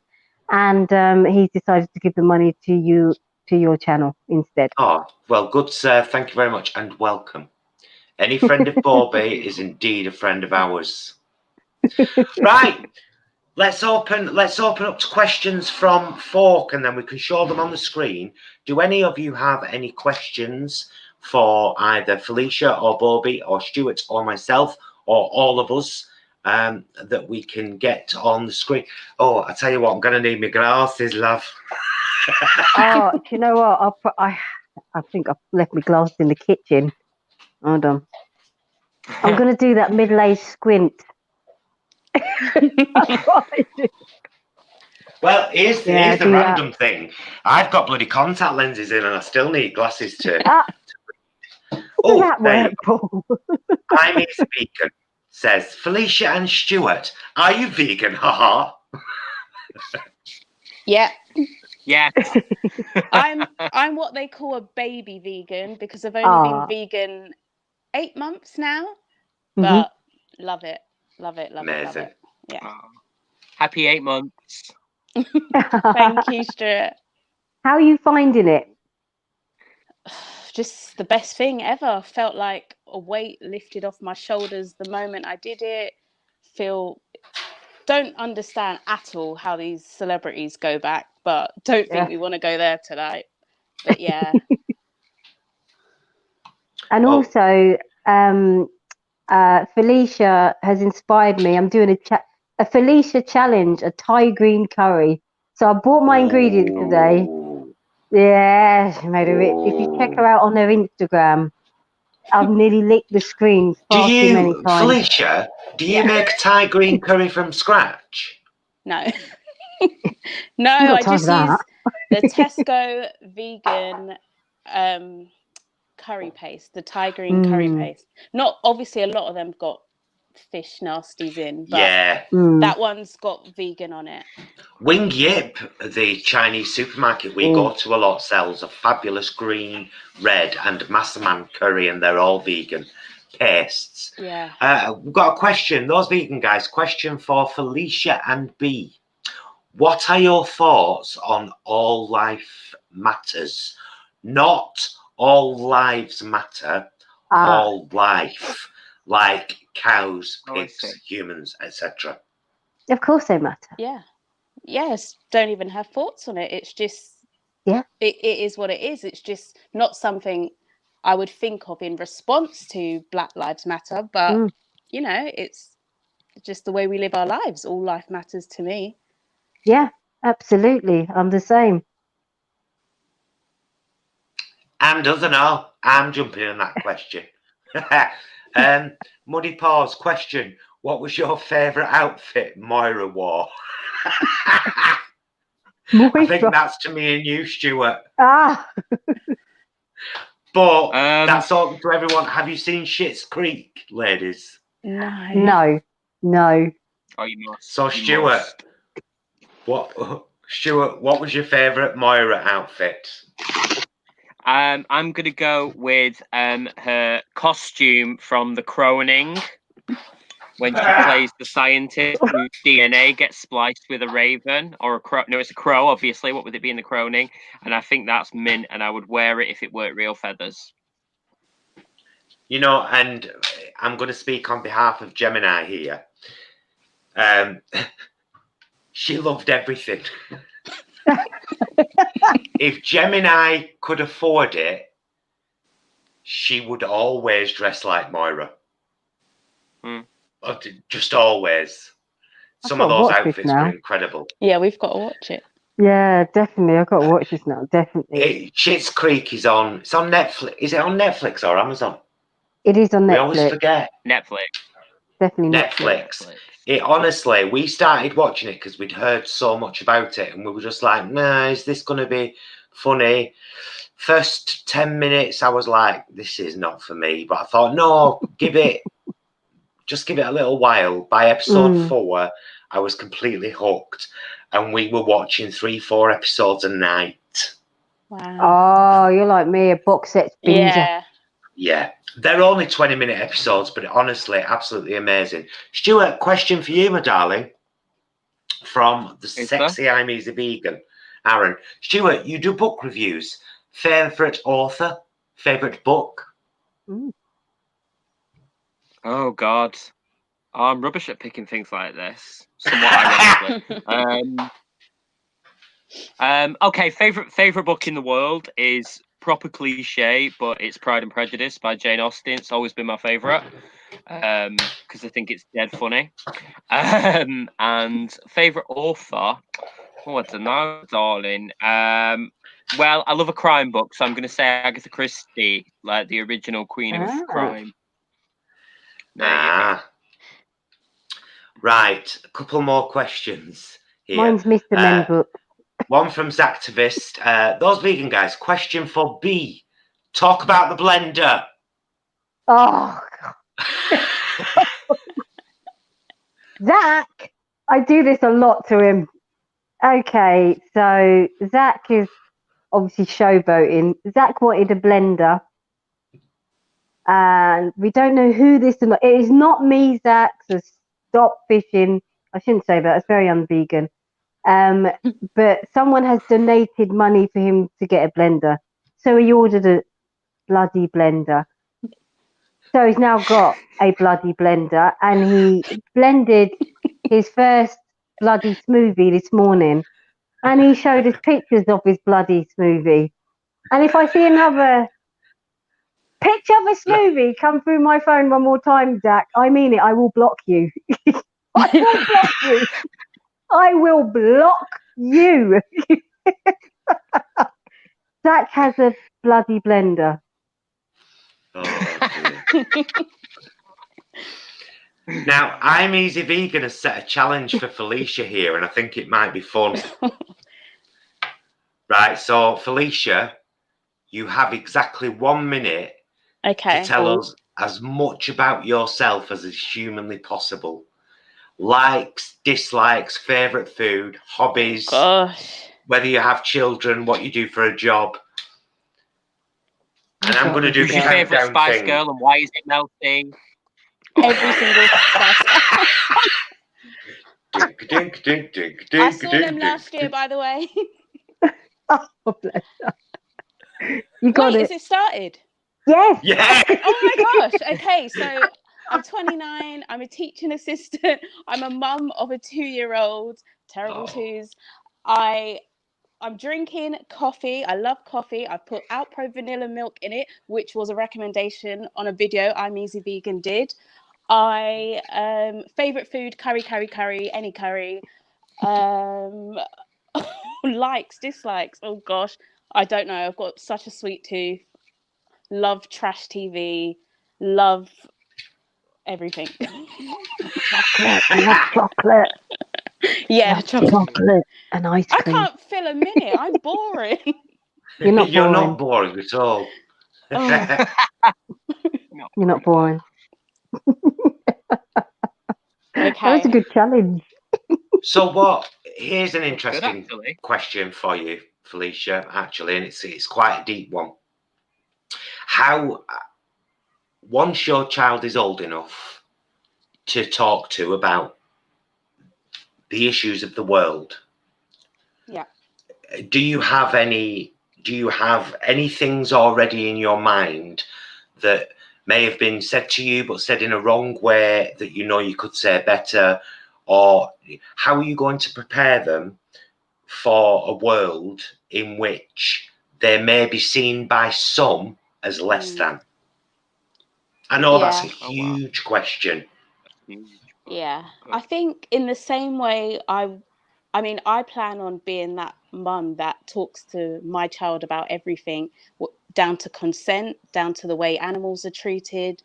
and he's decided to give the money to you, to your channel instead. Oh, well, good sir. Thank you very much and welcome. Any friend of BoBee is indeed a friend of ours. Right. Let's open up to questions from folk, and then we can show them on the screen. Do any of you have any questions for either Felicia or BoBee or Stuart or myself or all of us that we can get on the screen? Oh, I tell you what, I'm going to need my glasses, love. Oh, do you know what? I think I've left my glasses in the kitchen. Hold on. I'm going to do that middle-aged squint. That's what I do. Well, here's the random thing. I've got bloody contact lenses in and I still need glasses too. Oh, that work, Paul? I'm East Vegan, says Felicia and Stuart. Are you vegan? Haha. Yeah. Yeah. I'm what they call a baby vegan because I've only been vegan 8 months now. But love it. Love it. Amazing. Yeah. Oh, happy 8 months. Thank you, Stuart. How are you finding it? Just the best thing ever. Felt like a weight lifted off my shoulders the moment I did it. Don't understand at all how these celebrities go back, but don't think we want to go there tonight. But yeah. And also, Felicia has inspired me. I'm doing a Felicia challenge, a Thai green curry. So I bought my ingredients today. Yeah, she made a if you check her out on her Instagram, I've nearly licked the screen far too many times. Felicia, do you make Thai green curry from scratch? No. No, I've got I time just for that. use the Tesco vegan curry paste, the Thai green curry paste. Not obviously, a lot of them got fish nasties in, but Yeah. that one's got vegan on it. Wing Yip, the Chinese supermarket we go to a lot, sells a fabulous green, red, and Massaman curry, and they're all vegan pastes. Yeah. We've got a question. Those vegan guys, question for Felicia and B. What are your thoughts on all life matters? Not all lives matter, all life, like cows, pigs, humans, etc. Of course they matter. Yeah. Yes, don't even have thoughts on it. It's just, Yeah, it is what it is. It's just not something I would think of in response to Black Lives Matter, but you know, it's just the way we live our lives. All life matters to me. yeah, absolutely. I'm the same. Am doesn't know. I'm jumping on that question. Muddy Paws question. What was your favourite outfit Moira wore? I think that's to me and you, Stuart. But that's open to everyone. Have you seen Schitt's Creek, ladies? No. Oh, you must. So Stuart, what was your favourite Moira outfit? I'm gonna go with her costume from The Croning, when she plays the scientist whose DNA gets spliced with a raven or a crow. No, it's a crow, obviously. What would it be in The Croning? And I think that's mint, and I would wear it if it weren't real feathers. You know, and I'm going to speak on behalf of Gemini here. She loved everything. If Gemini could afford it, she would always dress like Moira. Just always. Some of those outfits were incredible. Yeah, we've got to watch it. Yeah, definitely. I've got to watch this now. Definitely. Schitt's Creek is on. It's on Netflix. Is it on Netflix or Amazon? It is on Netflix. We always forget. Netflix. Definitely Netflix. It honestly, we started watching it because we'd heard so much about it, and we were just like, "Nah, is this going to be funny?" First 10 minutes, I was like, "This is not for me." But I thought, no, just give it a little while. By episode 4, I was completely hooked, and we were watching 3-4 episodes a night. Wow. Oh, you're like me, a box set binger. Yeah, they're only 20-minute episodes, but honestly, absolutely amazing. Stuart, question for you, my darling, from the sexy I'm Easy Vegan, Aaron. Stuart, you do book reviews. Favourite author? Favourite book? Oh, God. I'm rubbish at picking things like this. Somewhat ironically. Okay, favorite book in the world is proper cliche, but it's Pride and Prejudice by Jane Austen. It's always been my favorite because I think it's dead funny. And favorite author, I don't know, darling. Well, I love a crime book, so I'm going to say Agatha Christie, like the original Queen of Crime. Right, a couple more questions here. Mine's Mr. Men book. One from Zactivist. Those vegan guys, question for B. Talk about the blender. Oh, Zach, I do this a lot to him. Okay, so Zach is obviously showboating. Zach wanted a blender. And we don't know who this is. It is not me, Zach, so stop fishing. I shouldn't say that. It's very un-vegan. But someone has donated money for him to get a blender. So he ordered a bloody blender. So he's now got a bloody blender, and he blended his first bloody smoothie this morning. And he showed us pictures of his bloody smoothie. And if I see another picture of a smoothie come through my phone one more time, Zach, I mean it, I will block you. I will block you. I will block you. Zach has a bloody blender. Oh, dear. Now, I'm Easy Vegan has set a challenge for Felisha here, and I think it might be fun. Right, so Felisha, you have exactly 1 minute Okay. to tell us as much about yourself as is humanly possible. Likes, dislikes, favourite food, hobbies, Gosh. whether you have children, what you do for a job. And I'm going to do Who's the your favourite countdown Spice thing. Girl and why is it melting? Every single Spice Girl. Dink, dink, dink, dink, I dink, saw dink, them dink, last year, dink. by the way. Oh, bless her. You got Wait, it. is it started? Yes. Yeah. Oh my gosh. Okay, so I'm 29. I'm a teaching assistant. I'm a mum of a 2-year-old. Terrible twos. I'm drinking coffee. I love coffee. I put Outpro vanilla milk in it, which was a recommendation on a video I'm Easy Vegan did. I favorite food, curry, any curry. Likes, dislikes. Oh gosh, I don't know. I've got such a sweet tooth. Love trash TV. Love everything. Chocolate. Love chocolate. Yeah, Love chocolate. chocolate and ice I cream. can't fill a minute. I'm boring. You're not You're boring. not boring at all. Oh. You're not boring. Okay. That was a good challenge. So here's an Good, interesting actually. question for you, Felisha, actually, and it's quite a deep one. How, once your child is old enough to talk to about the issues of the world, Yeah. do you have any things already in your mind that may have been said to you but said in a wrong way that you know you could say better, or how are you going to prepare them for a world in which they may be seen by some as less than? I know that's a huge question. Yeah, I think in the same way, I mean, I plan on being that mum that talks to my child about everything, down to consent, down to the way animals are treated,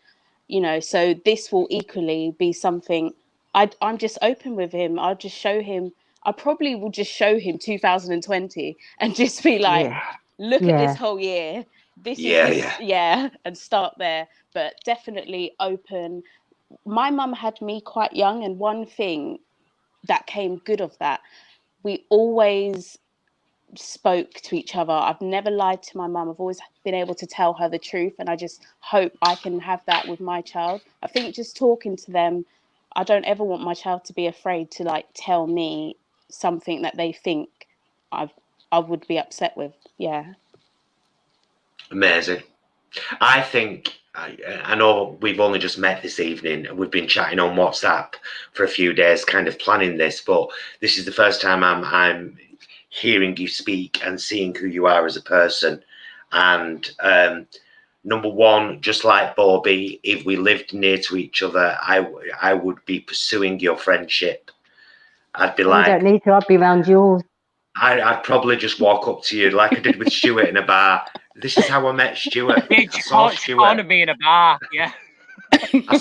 you know. So this will equally be something I'm just open with him. I'll just show him. I probably will just show him 2020 and just be like, look at this whole year. This is his, and start there. But definitely open. My mum had me quite young, and one thing that came good of that, we always spoke to each other. I've never lied to my mum. I've always been able to tell her the truth, and I just hope I can have that with my child. I think just talking to them, I don't ever want my child to be afraid to like tell me something that they think I would be upset with. Yeah. Amazing. I think, I know we've only just met this evening. We've been chatting on WhatsApp for a few days, kind of planning this, but this is the first time I'm hearing you speak and seeing who you are as a person. And number one, just like BoBee, if we lived near to each other, I would be pursuing your friendship. I'd be like, you don't need to. I'd be around yours. I'd probably just walk up to you like I did with Stuart in a bar. This is how I met Stuart. Yeah, I saw Stuart. To be in a bar. Yeah. I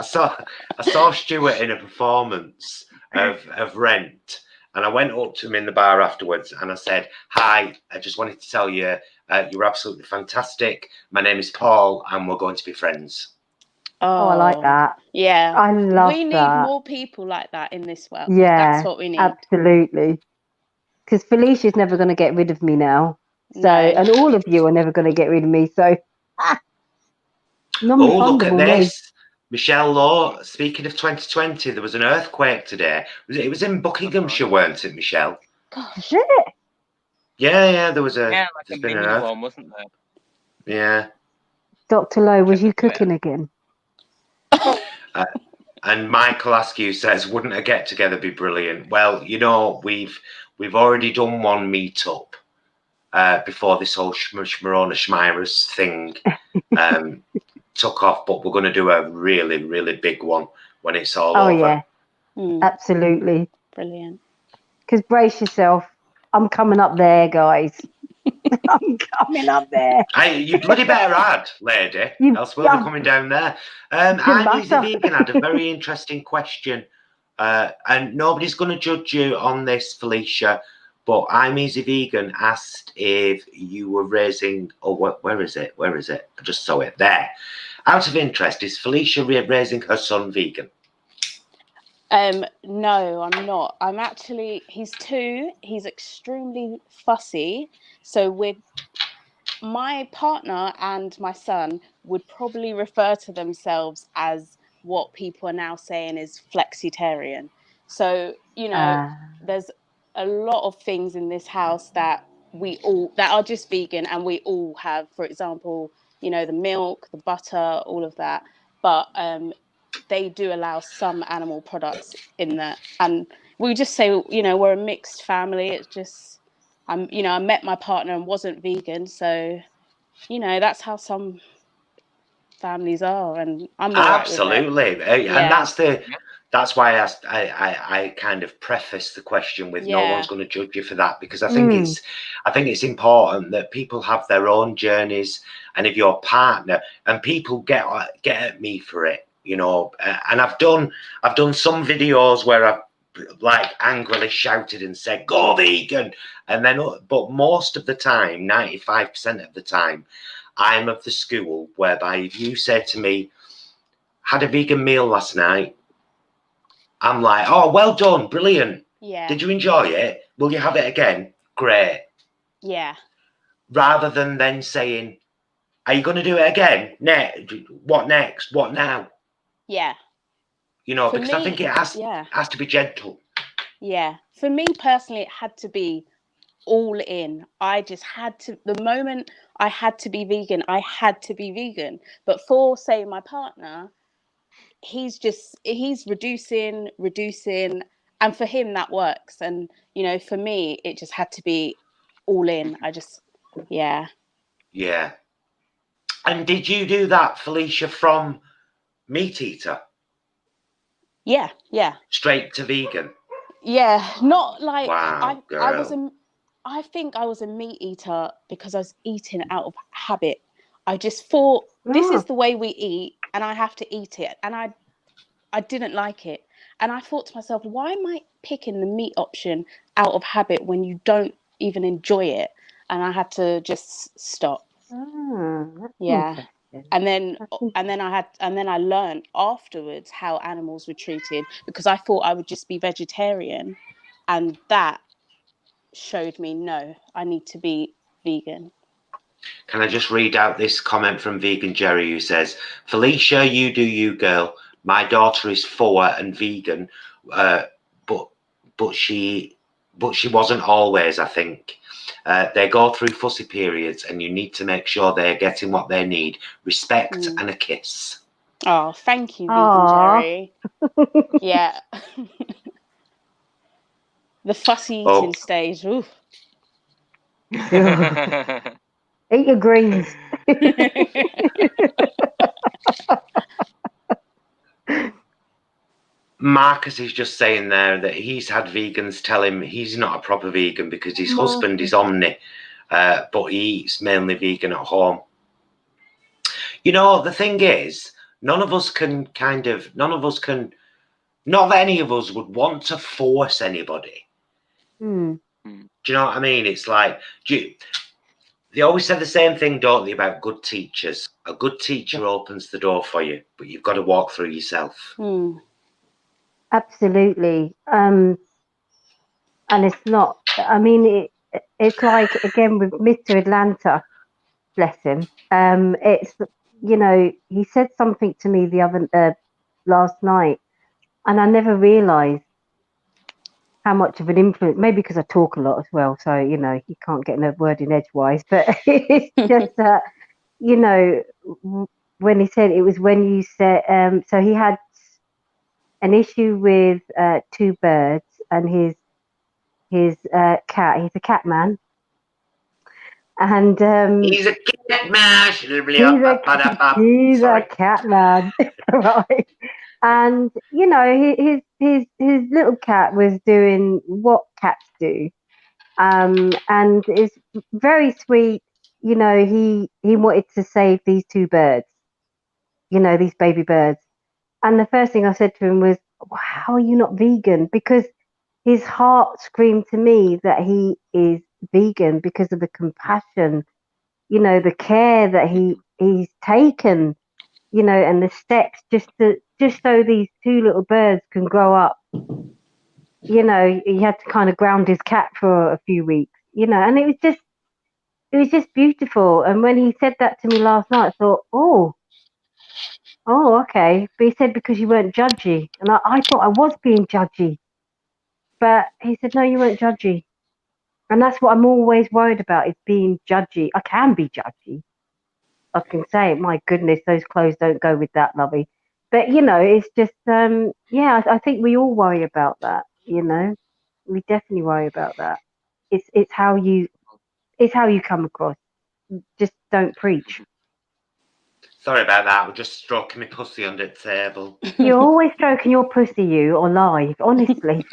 saw Stuart in a performance of Rent, and I went up to him in the bar afterwards and I said, "Hi, I just wanted to tell you you're absolutely fantastic. My name is Paul, and we're going to be friends." Oh, I like that. Yeah, I love we need that. more people like that in this world. Yeah, that's what we need. Absolutely. Because Felicia's never going to get rid of me now. So, No. and all of you are never going to get rid of me. So, look at this. Michelle Law, speaking of 2020, there was an earthquake today. It was in Buckinghamshire, weren't it, Michelle? Gosh, shit. Yeah, there was a... Yeah, like a mini one, wasn't there? Yeah. Dr. Lowe, was you cooking again? And Michael Askew says, wouldn't a get-together be brilliant? Well, you know, we've already done one meet-up before this whole Shmarona Shmiras thing took off, but we're going to do a really, really big one when it's all over. Yeah, absolutely. Brilliant. Because brace yourself, I'm coming up there, guys. I'm coming up there. You bloody better add, lady, else we'll be coming down there. I'm Easy Vegan had a very interesting question, and nobody's going to judge you on this, Felicia, but I'm Easy Vegan asked if you were raising, where is it? Where is it? I just saw it there. Out of interest, is Felicia raising her son vegan? No, I'm not. I'm actually, he's 2. He's extremely fussy. So my partner and my son would probably refer to themselves as what people are now saying is flexitarian. So, there's a lot of things in this house that that are just vegan, and we all have, for example, the milk, the butter, all of that. But they do allow some animal products in that, and we just say we're a mixed family. It's just I met my partner and wasn't vegan, so that's how some families are, and I'm all absolutely right with it. And that's why I kind of preface the question with no one's going to judge you for that, because I think it's important that people have their own journeys, and if your partner, and people get at me for it, and I've done some videos where I've like angrily shouted and said go vegan, and then but most of the time, 95% of the time, I'm of the school whereby if you say to me, had a vegan meal last night, I'm like, oh, well done, brilliant. Yeah. Did you enjoy it? Will you have it again? Great. Yeah. Rather than then saying, are you going to do it again? What next? What now? Yeah. Because I think it has to be gentle. Yeah. For me personally, it had to be all in. I just had to, the moment I had to be vegan, I had to be vegan. But for, say, my partner, he's reducing, and for him that works. And for me, it just had to be all in. Yeah. And did you do that, Felicia, from meat eater? Yeah. Straight to vegan? Yeah, not like wow, I think I was a meat eater because I was eating out of habit. I just thought this is the way we eat and I have to eat it, and I didn't like it. And I thought to myself, why am I picking the meat option out of habit when you don't even enjoy it? And I had to just stop. Yeah. And then I learned afterwards how animals were treated, because I thought I would just be vegetarian, and that showed me no, I need to be vegan. Can I just read out this comment from Vegan Jerry, who says, Felicia, you do you, girl. My daughter is 4 and vegan, but she wasn't always, I think. They go through fussy periods, and you need to make sure they're getting what they need. Respect and a kiss. Oh, thank you, Vegan Jerry. Yeah. The fussy eating stage. Ooh. Eat your greens. Marcus is just saying there that he's had vegans tell him he's not a proper vegan because his husband is omni, but he eats mainly vegan at home. The thing is, not that any of us would want to force anybody. Do you know what I mean? It's like, they always say the same thing, don't they, about good teachers? A good teacher opens the door for you, but you've got to walk through yourself. Absolutely. And it's not, I mean, it's like, again, with Mr. Atlanta, bless him. It's, he said something to me last night, and I never realised how much of an influence, maybe because I talk a lot as well, so, you can't get no word in edgewise, but it's just that, when he said, it was when you said, so he had an issue with 2 birds and his cat. He's a cat man, and he's a cat man. He's a cat man, right? And his little cat was doing what cats do, And it's very sweet. You know, he wanted to save these 2 birds, you know, these baby birds. And the first thing I said to him was, well, how are you not vegan? Because his heart screamed to me that he is vegan because of the compassion, you know, the care that he's taken, you know, and the steps just so these 2 little birds can grow up. You know, he had to kind of ground his cat for a few weeks, you know, and it was just beautiful. And when he said that to me last night, I thought, oh, okay. But he said because you weren't judgy, and I thought I was being judgy, but he said no, you weren't judgy, and that's what I'm always worried about, is being judgy. I can be judgy. I can say, my goodness, those clothes don't go with that, lovey. But you know, it's just yeah. I think we all worry about that. You know, we definitely worry about that. It's how you come across. Just don't preach. Sorry about that. I'm just stroking my pussy under the table. You're always stroking your pussy, you, or live, honestly.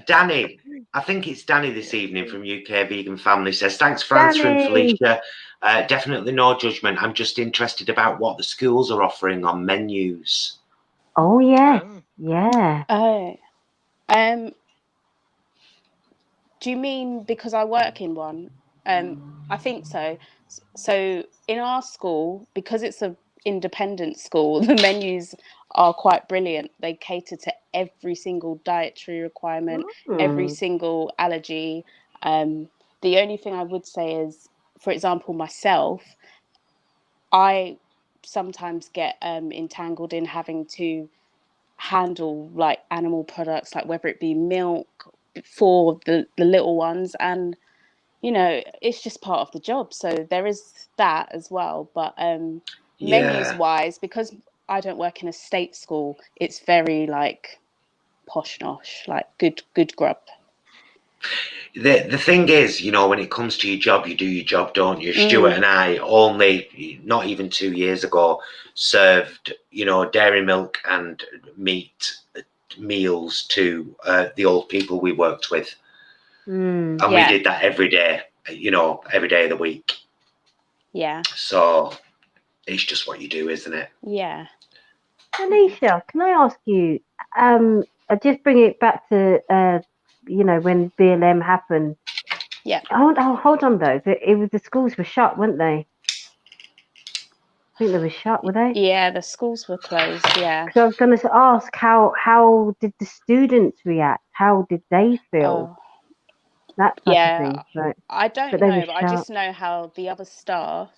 Danny. I think it's Danny this evening from UK Vegan Family says, thanks for answering, Danny. Felicia. Definitely no judgment. I'm just interested about what the schools are offering on menus. Oh, yes. Yeah. Oh. Do you mean because I work in one? I think so. So in our school, because it's an independent school, the menus are quite brilliant. They cater to every single dietary requirement, every single allergy. The only thing I would say is, for example, myself, I sometimes get entangled in having to handle like animal products, like whether it be milk for the little ones, and you know, it's just part of the job. So there is that as well. But menus wise, because I don't work in a state school, it's very like posh nosh, like good grub. The thing is, you know, when it comes to your job, you do your job, don't you? Stuart and I only, not even 2 years ago, served, you know, dairy milk and meat meals to the old people we worked with. And we did that every day, you know, every day of the week. Yeah. So it's just what you do, isn't it? Yeah. Alicia, can I ask you, I just bring it back to, you know, when BLM happened. Yeah. Hold on though. It was, the schools were shut, weren't they? I think they were shut, were they? Yeah, the schools were closed. Yeah. Because I was going to ask, how did the students react? How did they feel? That type of thing. Right? I don't know, but I just know how the other staff,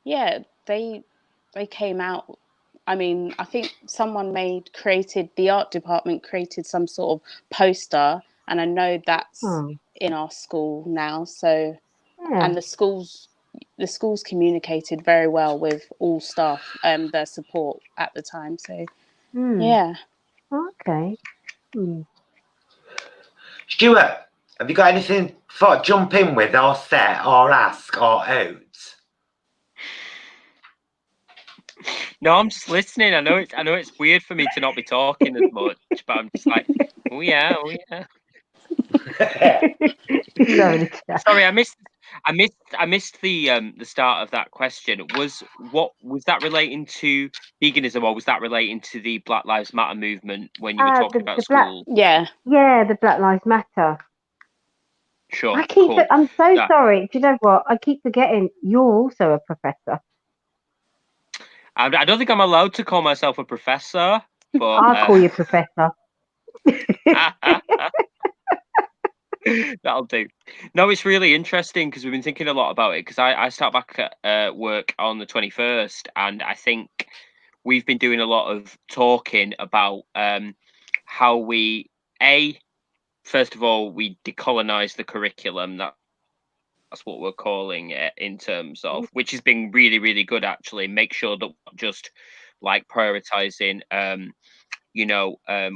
yeah, they came out. I mean, I think someone the art department created some sort of poster, and I know that's in our school now. So, and the schools communicated very well with all staff, their support at the time. So, yeah. Okay. Stuart, have you got anything for jump in with, or set, or ask, or out? No, I'm just listening. I know it's weird for me to not be talking as much, but I'm just like, oh yeah. Sorry, I missed the start of that question. Was that relating to veganism, or was that relating to the Black Lives Matter movement when you were talking about school? Yeah, the Black Lives Matter. Sure. I'm so sorry. Do you know what? I keep forgetting you're also a professor. I don't think I'm allowed to call myself a professor, but I'll call you professor. That'll do. No, it's really interesting because we've been thinking a lot about it, because I start back at work on the 21st, and I think we've been doing a lot of talking about how we, first of all, we decolonize the curriculum. That's what we're calling it, in terms of, which has been really, really good, actually. Make sure that we're not just like prioritizing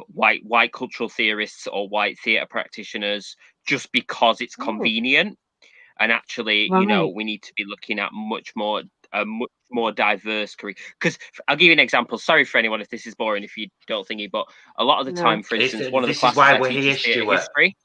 white cultural theorists or white theatre practitioners just because it's convenient. And actually, we need to be looking at much more a much more diverse career. Because I'll give you an example. Sorry for anyone if this is boring, if you don't think it, but a lot of the time, for instance, one of the classes I teach is theatre history.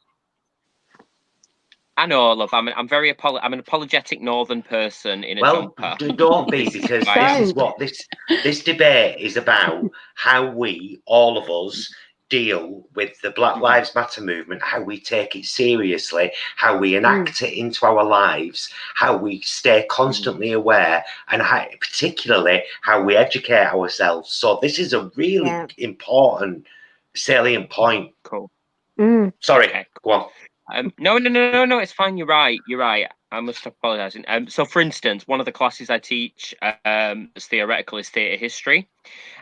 I know, love. I'm an apologetic northern person in a jumper. Don't be, because this is what this debate is about. How we, all of us, deal with the Black Lives Matter movement, how we take it seriously, how we enact it into our lives, how we stay constantly aware, and particularly how we educate ourselves. So this is a really important, salient point. Cool. Sorry, okay. Go on. No, it's fine. You're right. I must apologise. So, for instance, one of the classes I teach as theoretical is theatre history,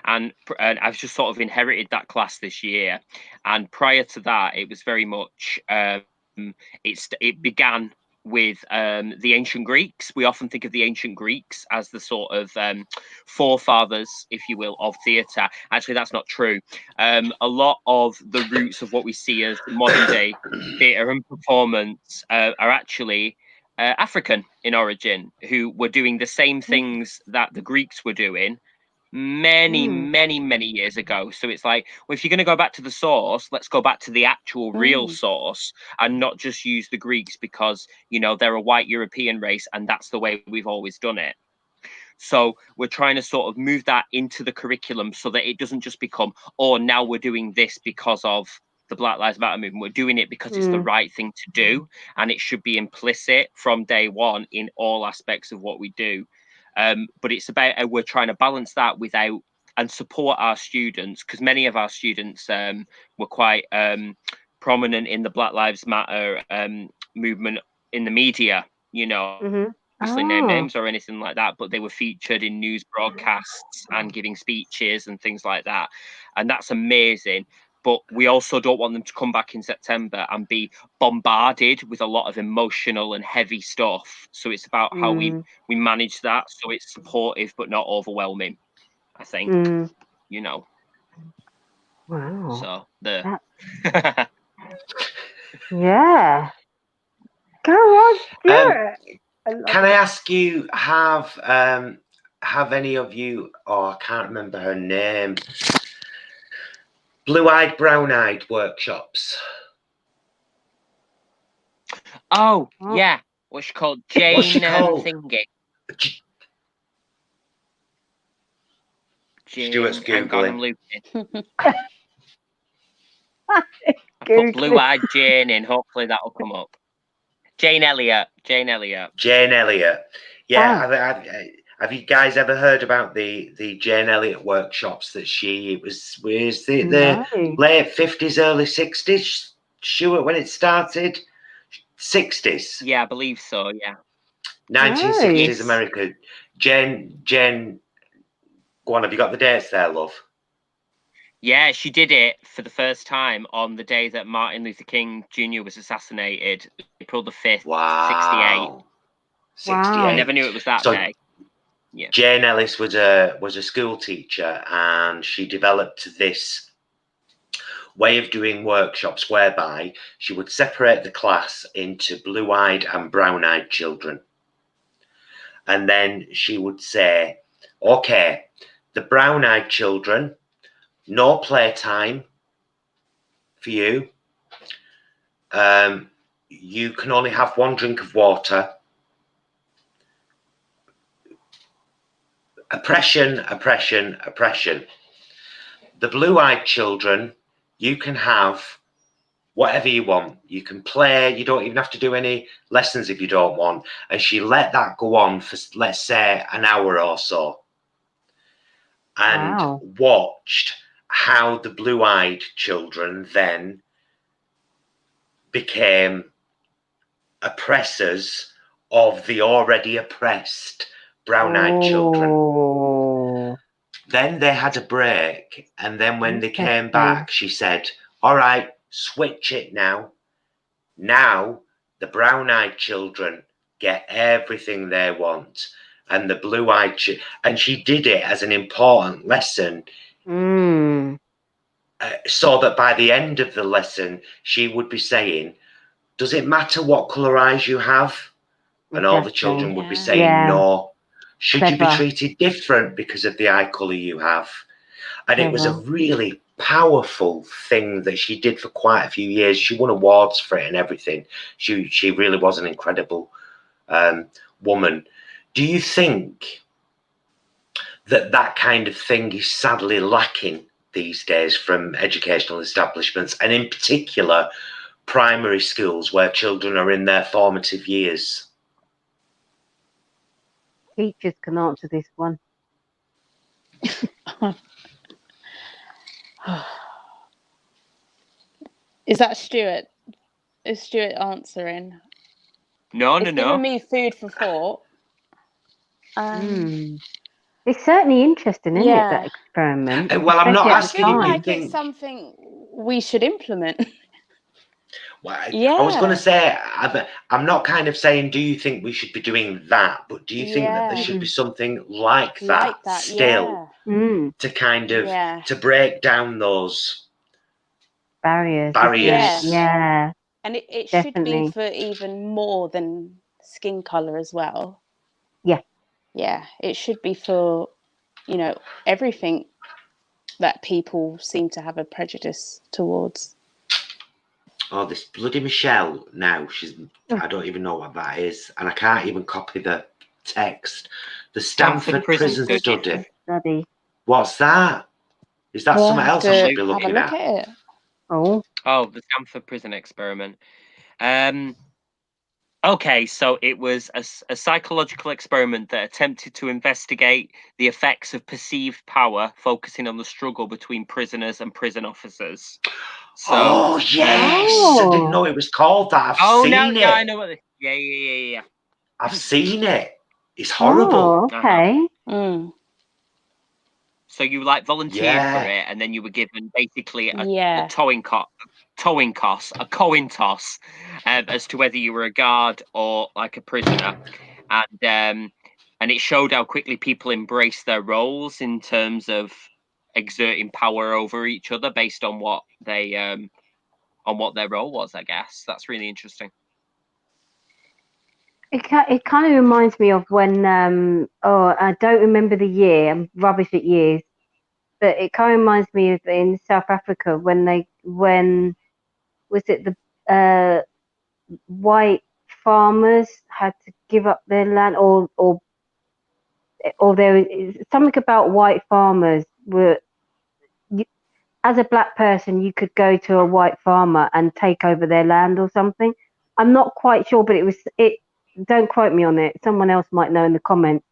and I've just sort of inherited that class this year. And prior to that, it was very much it began with the ancient Greeks. We often think of the ancient Greeks as the sort of forefathers, if you will, of theatre. Actually, that's not true. A lot of the roots of what we see as modern day theatre and performance are actually African in origin, who were doing the same things that the Greeks were doing many years ago. So it's like, well, if you're going to go back to the source, let's go back to the actual real source and not just use the Greeks because, you know, they're a white European race and that's the way we've always done it. So we're trying to sort of move that into the curriculum so that it doesn't just become, oh, now we're doing this because of the Black Lives Matter movement. We're doing it because it's the right thing to do, and it should be implicit from day one in all aspects of what we do. But it's about we're trying to balance that without and support our students, because many of our students were quite prominent in the Black Lives Matter movement in the media, you know, obviously name names or anything like that, but they were featured in news broadcasts and giving speeches and things like that. And that's amazing. But we also don't want them to come back in September and be bombarded with a lot of emotional and heavy stuff. So it's about how we manage that so it's supportive but not overwhelming, I think. You know. Wow. So the yeah. Go on, Stuart. Can I ask you, have any of you, I can't remember her name, blue-eyed, brown-eyed workshops? Oh, yeah. What's she called? Jane thingy. Stuart's Googling. I put blue-eyed Jane in. Hopefully that'll come up. Jane Elliott. Yeah, have you guys ever heard about the Jane Elliott workshops that it was the late 50s, early 60s, Stuart, when it started? 60s? Yeah, I believe so, yeah. 1960s America. Jane, go on, have you got the dates there, love? Yeah, she did it for the first time on the day that Martin Luther King Jr. was assassinated, April the 5th, 68. 68. I never knew it was that day. Yeah. Jane Ellis was a school teacher, and she developed this way of doing workshops whereby she would separate the class into blue-eyed and brown-eyed children. And then she would say, okay, the brown-eyed children, no playtime for you. You can only have one drink of water. Oppression. The blue-eyed children, you can have whatever you want. You can play. You don't even have to do any lessons if you don't want. And she let that go on for, let's say, an hour or so. And watched how the blue-eyed children then became oppressors of the already oppressed brown-eyed children. Then they had a break, and then when they came back, she said, all right, switch it now. Now the brown-eyed children get everything they want, and the blue-eyed and she did it as an important lesson, so that by the end of the lesson, she would be saying, does it matter what colour eyes you have? And all the children would be saying no. Should you be Clever. treated different because of the eye colour you have? And it was a Clever. really powerful thing that she did for quite a few years. She won awards for it and everything. She really was an incredible woman. Do you think that kind of thing is sadly lacking these days from educational establishments, and in particular primary schools where children are in their formative years? Teachers can answer this one. Is that Stuart? Is Stuart answering? No, It's giving me food for thought. It's certainly interesting, isn't it, Yeah. that experiment? Well, I'm not especially at the asking you I feel time. like it's something we should implement. Well, Yeah. I was going to say, I'm not kind of saying, do you think we should be doing that? But do you think that there should be something like that, still, to kind of, to break down those barriers? Yeah. And it should Definitely. be for even more than skin colour as well. Yeah. Yeah, it should be for, you know, everything that people seem to have a prejudice towards. Oh, this bloody Michelle now, I don't even know what that is, and I can't even copy the text. The Stanford Prison Study. What's that? Is that something else I should be looking at? It. Oh, the Stanford Prison Experiment. Okay, so it was a psychological experiment that attempted to investigate the effects of perceived power, focusing on the struggle between prisoners and prison officers. So, oh yes, I didn't know it was called that. I've seen it. Yeah, I know what. Yeah. I've seen it. It's horrible. Oh, okay. So you volunteered for it, and then you were given basically a towing cost, a coin toss, as to whether you were a guard or like a prisoner, and it showed how quickly people embrace their roles in terms of exerting power over each other based on what they on what their role was. I guess that's really interesting. It kind of reminds me of when I don't remember the year. I'm rubbish at years, but it kind of reminds me of in South Africa when was it the white farmers had to give up their land, or there is something about white farmers were. As a black person, you could go to a white farmer and take over their land or something. I'm not quite sure, but it. Don't quote me on it. Someone else might know in the comments.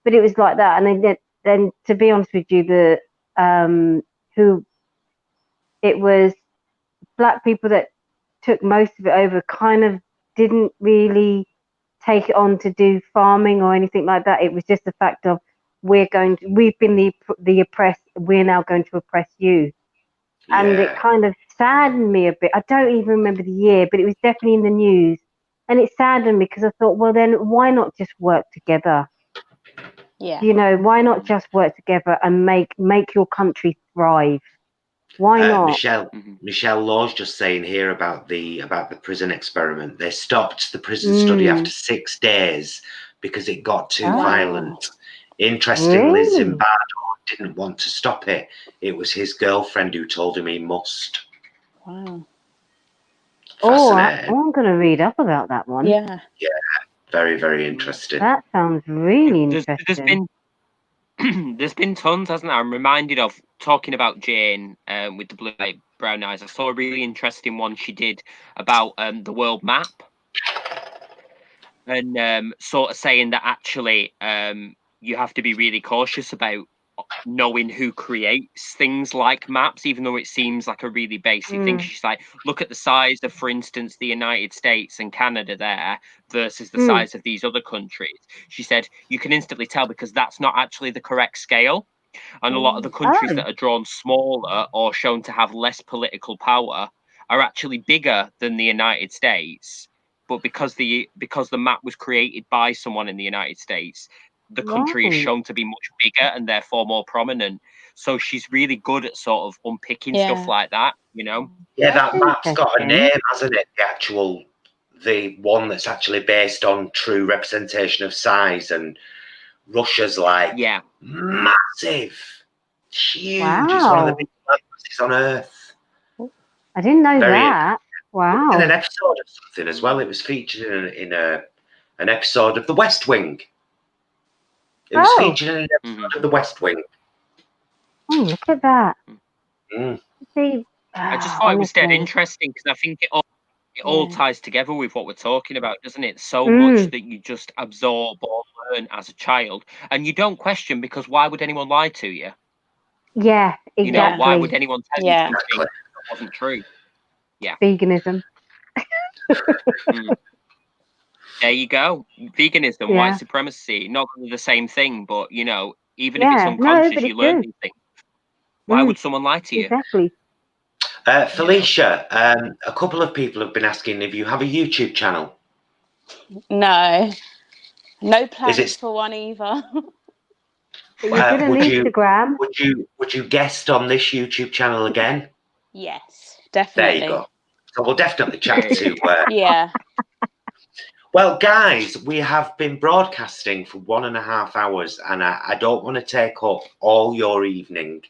But it was like that. And then to be honest with you, who it was black people that took most of it over kind of didn't really take it on to do farming or anything like that. It was just the fact of we've been the oppressed. We're now going to oppress you. Yeah. And it kind of saddened me a bit. I don't even remember the year, but it was definitely in the news. And it saddened me because I thought, well, then why not just work together? Yeah. You know, why not just work together and make your country thrive? Why not? Michelle Law's just saying here about the prison experiment. They stopped the prison study after 6 days because it got too violent. Interestingly, Zimbabwe didn't want to stop it. It was his girlfriend who told him he must. Wow. Fascinating. I'm going to read up about that one. Yeah. Yeah. Very, very interesting. That sounds really interesting. There's been tons, hasn't there? I'm reminded of talking about Jane with the blue brown eyes. I saw a really interesting one she did about the world map, and sort of saying that actually you have to be really cautious about knowing who creates things like maps, even though it seems like a really basic thing. She's like, look at the size of, for instance, the United States and Canada there versus the size of these other countries. She said you can instantly tell because that's not actually the correct scale. And a lot of the countries that are drawn smaller or shown to have less political power are actually bigger than the United States. But because the map was created by someone in the United States, the country is shown to be much bigger and therefore more prominent. So she's really good at sort of unpicking stuff like that, you know? Yeah, that map's got a name, hasn't it? The one that's actually based on true representation of size and Russia's like Yeah. massive, huge. It's one of the Wow. biggest land masses on Earth. I didn't know Very that. in Wow. an episode of something as well. It was featured in an episode of The West Wing. It was Oh. featured in an episode of The West Wing. Oh, look at that. Mm. See, I just thought it was dead honestly. interesting because I think it all Yeah. ties together with what we're talking about, doesn't it? So much that you just absorb or learn as a child, and you don't question, because why would anyone lie to you? Yeah, exactly. You know, why would anyone tell you Yeah. something that wasn't true? Veganism. There you go. Veganism, Yeah. white supremacy, not really the same thing, but you know, even if it's Yeah, no, unconscious, but you it's learn good. these things. Why would someone lie to you? Exactly. Felicia, a couple of people have been asking if you have a YouTube channel. No plans it- for one either. But you're good on Instagram. Would you guest on this YouTube channel again? Yes, There definitely. you go. So we'll definitely chat to. Yeah. Well, guys, we have been broadcasting for 1.5 hours, and I don't want to take up all your evening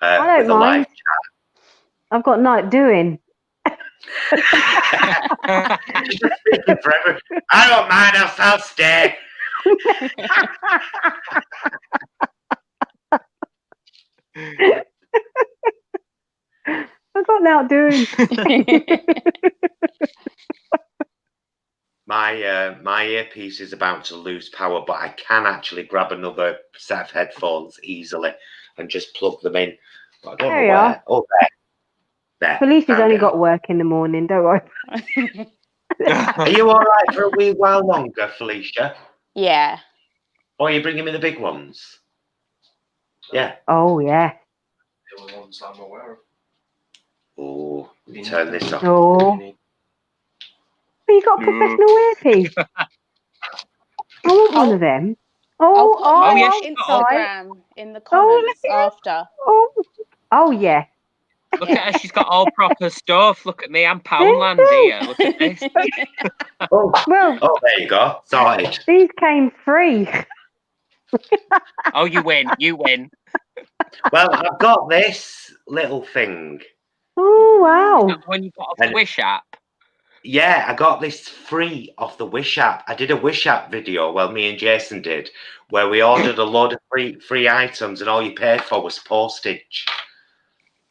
I don't with a live mind. I've got night doing. chat. Just speaking forever. I don't mind. I'll stay. I've got night doing. My earpiece is about to lose power, but I can actually grab another set of headphones easily and just plug them in. But I don't There know you where. are. Oh, there. Felicia's only Found got work in the morning, don't worry. it. Are you all right for a wee while longer, Felicia? Yeah. Or are you bringing me the big ones? Yeah. Oh, yeah. The only ones I'm aware of. Oh, let me turn this off. Oh. But you got a professional earpiece. I want one of them. I'll put my yeah, Instagram in the Oh, comments look. after. Oh, yeah. Look at her, she's got all proper stuff. Look at me, I'm There Poundland you here. Look at this. Oh, Well, there you go. Sorted. these came free. Oh, you win. You win. Well, I've got this little thing. Oh, wow. When you got off the Wish app. Yeah, I got this free off the Wish app. I did a Wish app video, well, me and Jason did, where we ordered a load of free items and all you paid for was postage.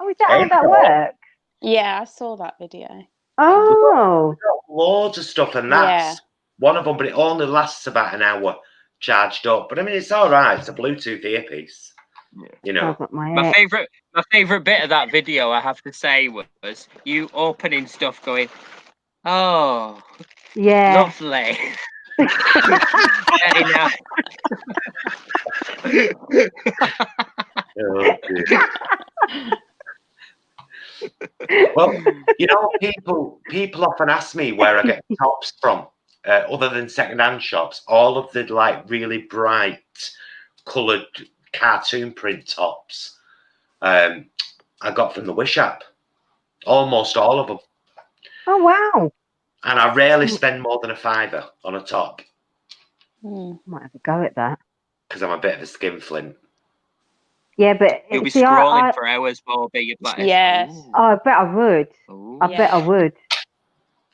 Oh, is that how that works? Yeah, I saw that video. Oh. Loads of stuff, and that's one of them, but it only lasts about an hour charged up. But I mean, it's all right. It's a Bluetooth earpiece. You know. My favorite bit of that video, I have to say, was you opening stuff going, oh, yeah, lovely. Very nice. Oh, well, you know, people often ask me where I get tops from, other than second-hand shops. All of the like really bright, coloured cartoon print tops, I got from the Wish app. Almost all of them. Oh wow! And I rarely spend more than £5 on a top. Might have a go at that. Because I'm a bit of a skinflint. Yeah, but you'll be scrolling for hours, BoBee. You'd like, yes. Oh, I bet I would. Ooh. I bet I would.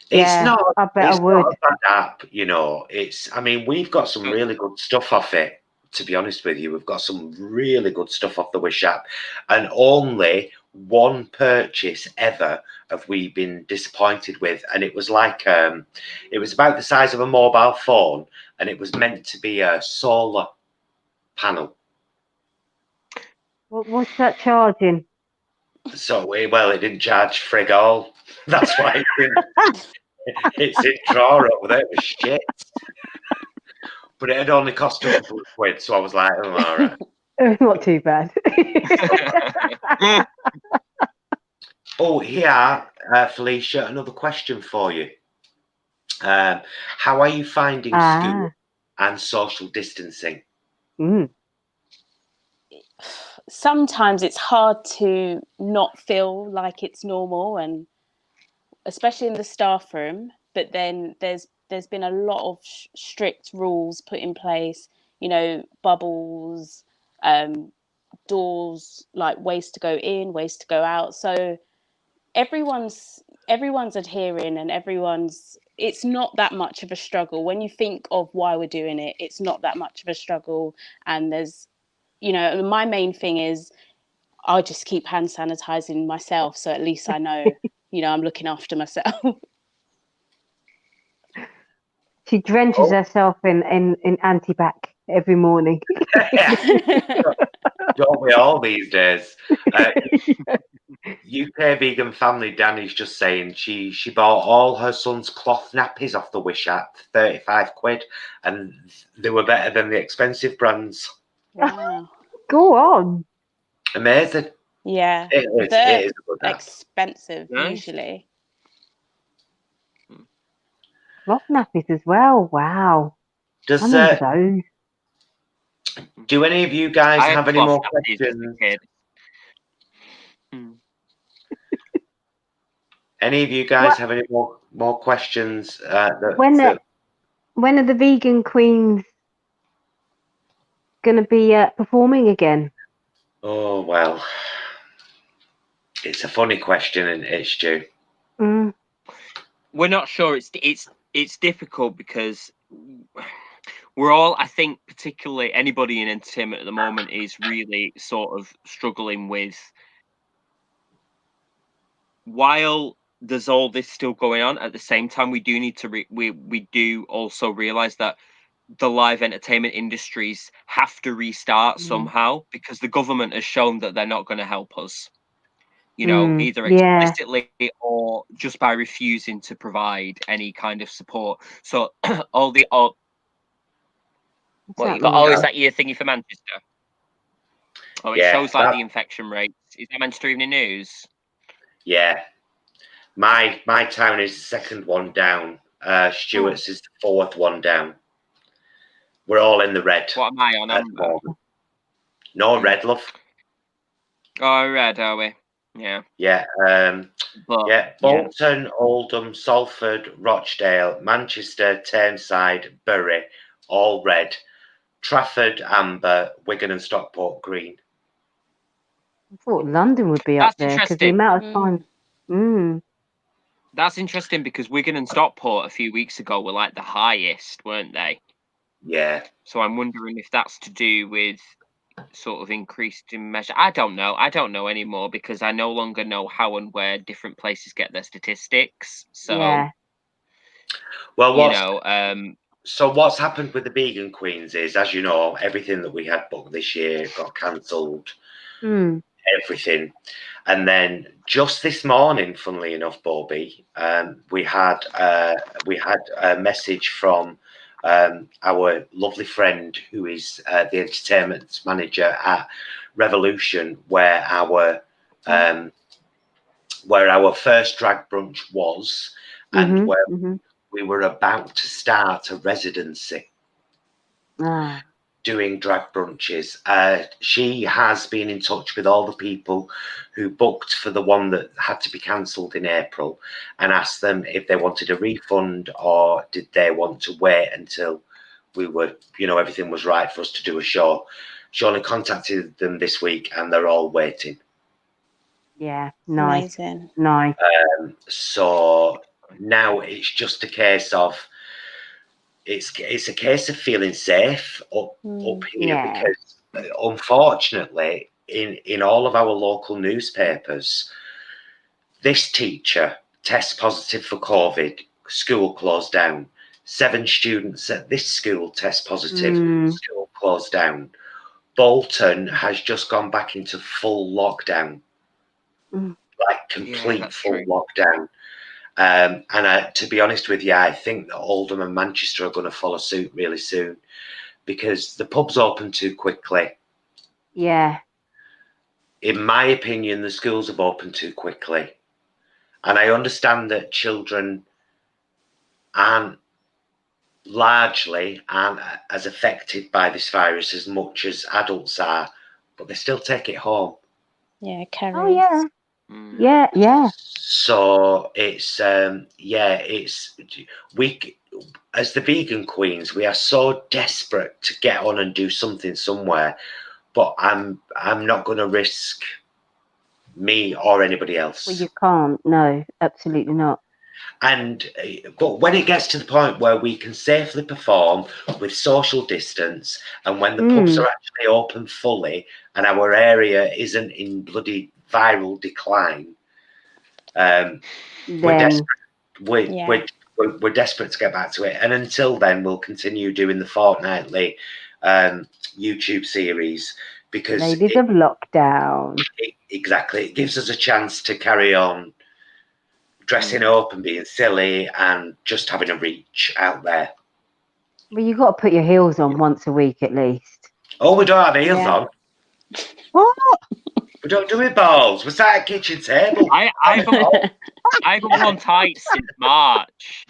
It's not. I bet it's I would. not a bad app, you know. It's. I mean, we've got some really good stuff off it. To be honest with you, we've got some really good stuff off the Wish app, and only one purchase ever have we been disappointed with, and it was like it was about the size of a mobile phone, and it was meant to be a solar panel. What's that charging? So it didn't charge frig all. That's why it's in drawer over there. It was shit. But it had only cost a couple of quid, so I was like, oh, all right. Not too bad. Oh, here, Felicia, another question for you. How are you finding school and social distancing? Sometimes it's hard to not feel like it's normal, and especially in the staff room. But then there's been a lot of strict rules put in place. you know, bubbles, doors, like ways to go in, ways to go out. So everyone's adhering, and it's not that much of a struggle. When you think of why we're doing it, it's not that much of a struggle. And there's, you know, my main thing is I just keep hand sanitizing myself, so at least I know, you know, I'm looking after myself. She drenches herself in antibac every morning. Don't we all these days? UK vegan family Danny's just saying she bought all her son's cloth nappies off the Wish app for 35 quid, and they were better than the expensive brands. Wow. Go on. Amazing. Yeah. It is a good app. Expensive, Nice. usually. Cloth nappies as well. Wow. Does I remember those. do any of you guys I had have any cloth more nappies as a questions? kid. Any of you guys What- have any more questions? When are the vegan queens going to be performing again? Oh well, it's a funny question, and it's Stu. Mm. We're not sure. It's difficult because we're all, I think, particularly anybody in entertainment at the moment is really sort of struggling with, while there's all this still going on, at the same time we do need to we do also realize that the live entertainment industries have to restart somehow, because the government has shown that they're not going to help us, you know, either explicitly or just by refusing to provide any kind of support. So all the what you got? Oh, is that your thingy for Manchester? Oh, it shows like the infection rates. Is that Manchester Evening News? Yeah, my town is the second one down. Stuart's is the fourth one down. We're all in the red. What am I on? At the moment. No, red, love. Oh, red, are we? Yeah. Yeah. But, Bolton, Oldham, Salford, Rochdale, Manchester, Tameside, Bury, all red. Trafford, amber. Wigan and Stockport, green. I thought London would be up there because the amount of time. That's interesting, because Wigan and Stockport a few weeks ago were like the highest, weren't they? Yeah. So I'm wondering if that's to do with sort of increased in measure. I don't know anymore, because I no longer know how and where different places get their statistics. So well, so what's happened with the vegan queens is, as you know, everything that we had booked this year got cancelled. Everything. And then just this morning, funnily enough, BoBee, we had a message from our lovely friend who is the entertainment manager at Revolution, where our first drag brunch was, and where we were about to start a residency doing drag brunches. She has been in touch with all the people who booked for the one that had to be cancelled in April, and asked them if they wanted a refund or did they want to wait until we were, everything was right for us to do a show. She only contacted them this week, and they're all waiting. Yeah, nice. Amazing. Nice. So now it's just a case of it's a case of feeling safe up here, because unfortunately in all of our local newspapers, this teacher tests positive for COVID, school closed down. 7 students at this school test positive, school closed down. Bolton has just gone back into full lockdown, like complete full lockdown. And to be honest with you, I think that Oldham and Manchester are going to follow suit really soon, because the pubs open too quickly. Yeah. In my opinion, the schools have opened too quickly. And I understand that children aren't as affected by this virus as much as adults are, but they still take it home. Yeah, carries. Oh, yeah. Yeah. So it's as the vegan queens, we are so desperate to get on and do something somewhere, but I'm not going to risk me or anybody else. Well, you can't. No, absolutely not. And but when it gets to the point where we can safely perform with social distance, and when the pubs are actually open fully, and our area isn't in bloody viral decline, we're desperate. We're desperate to get back to it. And until then, we'll continue doing the fortnightly YouTube series, because Ladies of Lockdown. Exactly, it gives us a chance to carry on dressing up and being silly and just having a reach out there. Well, you've got to put your heels on once a week at least. Oh, we don't have heels on. What? We don't do it, balls. We're sat at a kitchen table. I haven't worn tights since March.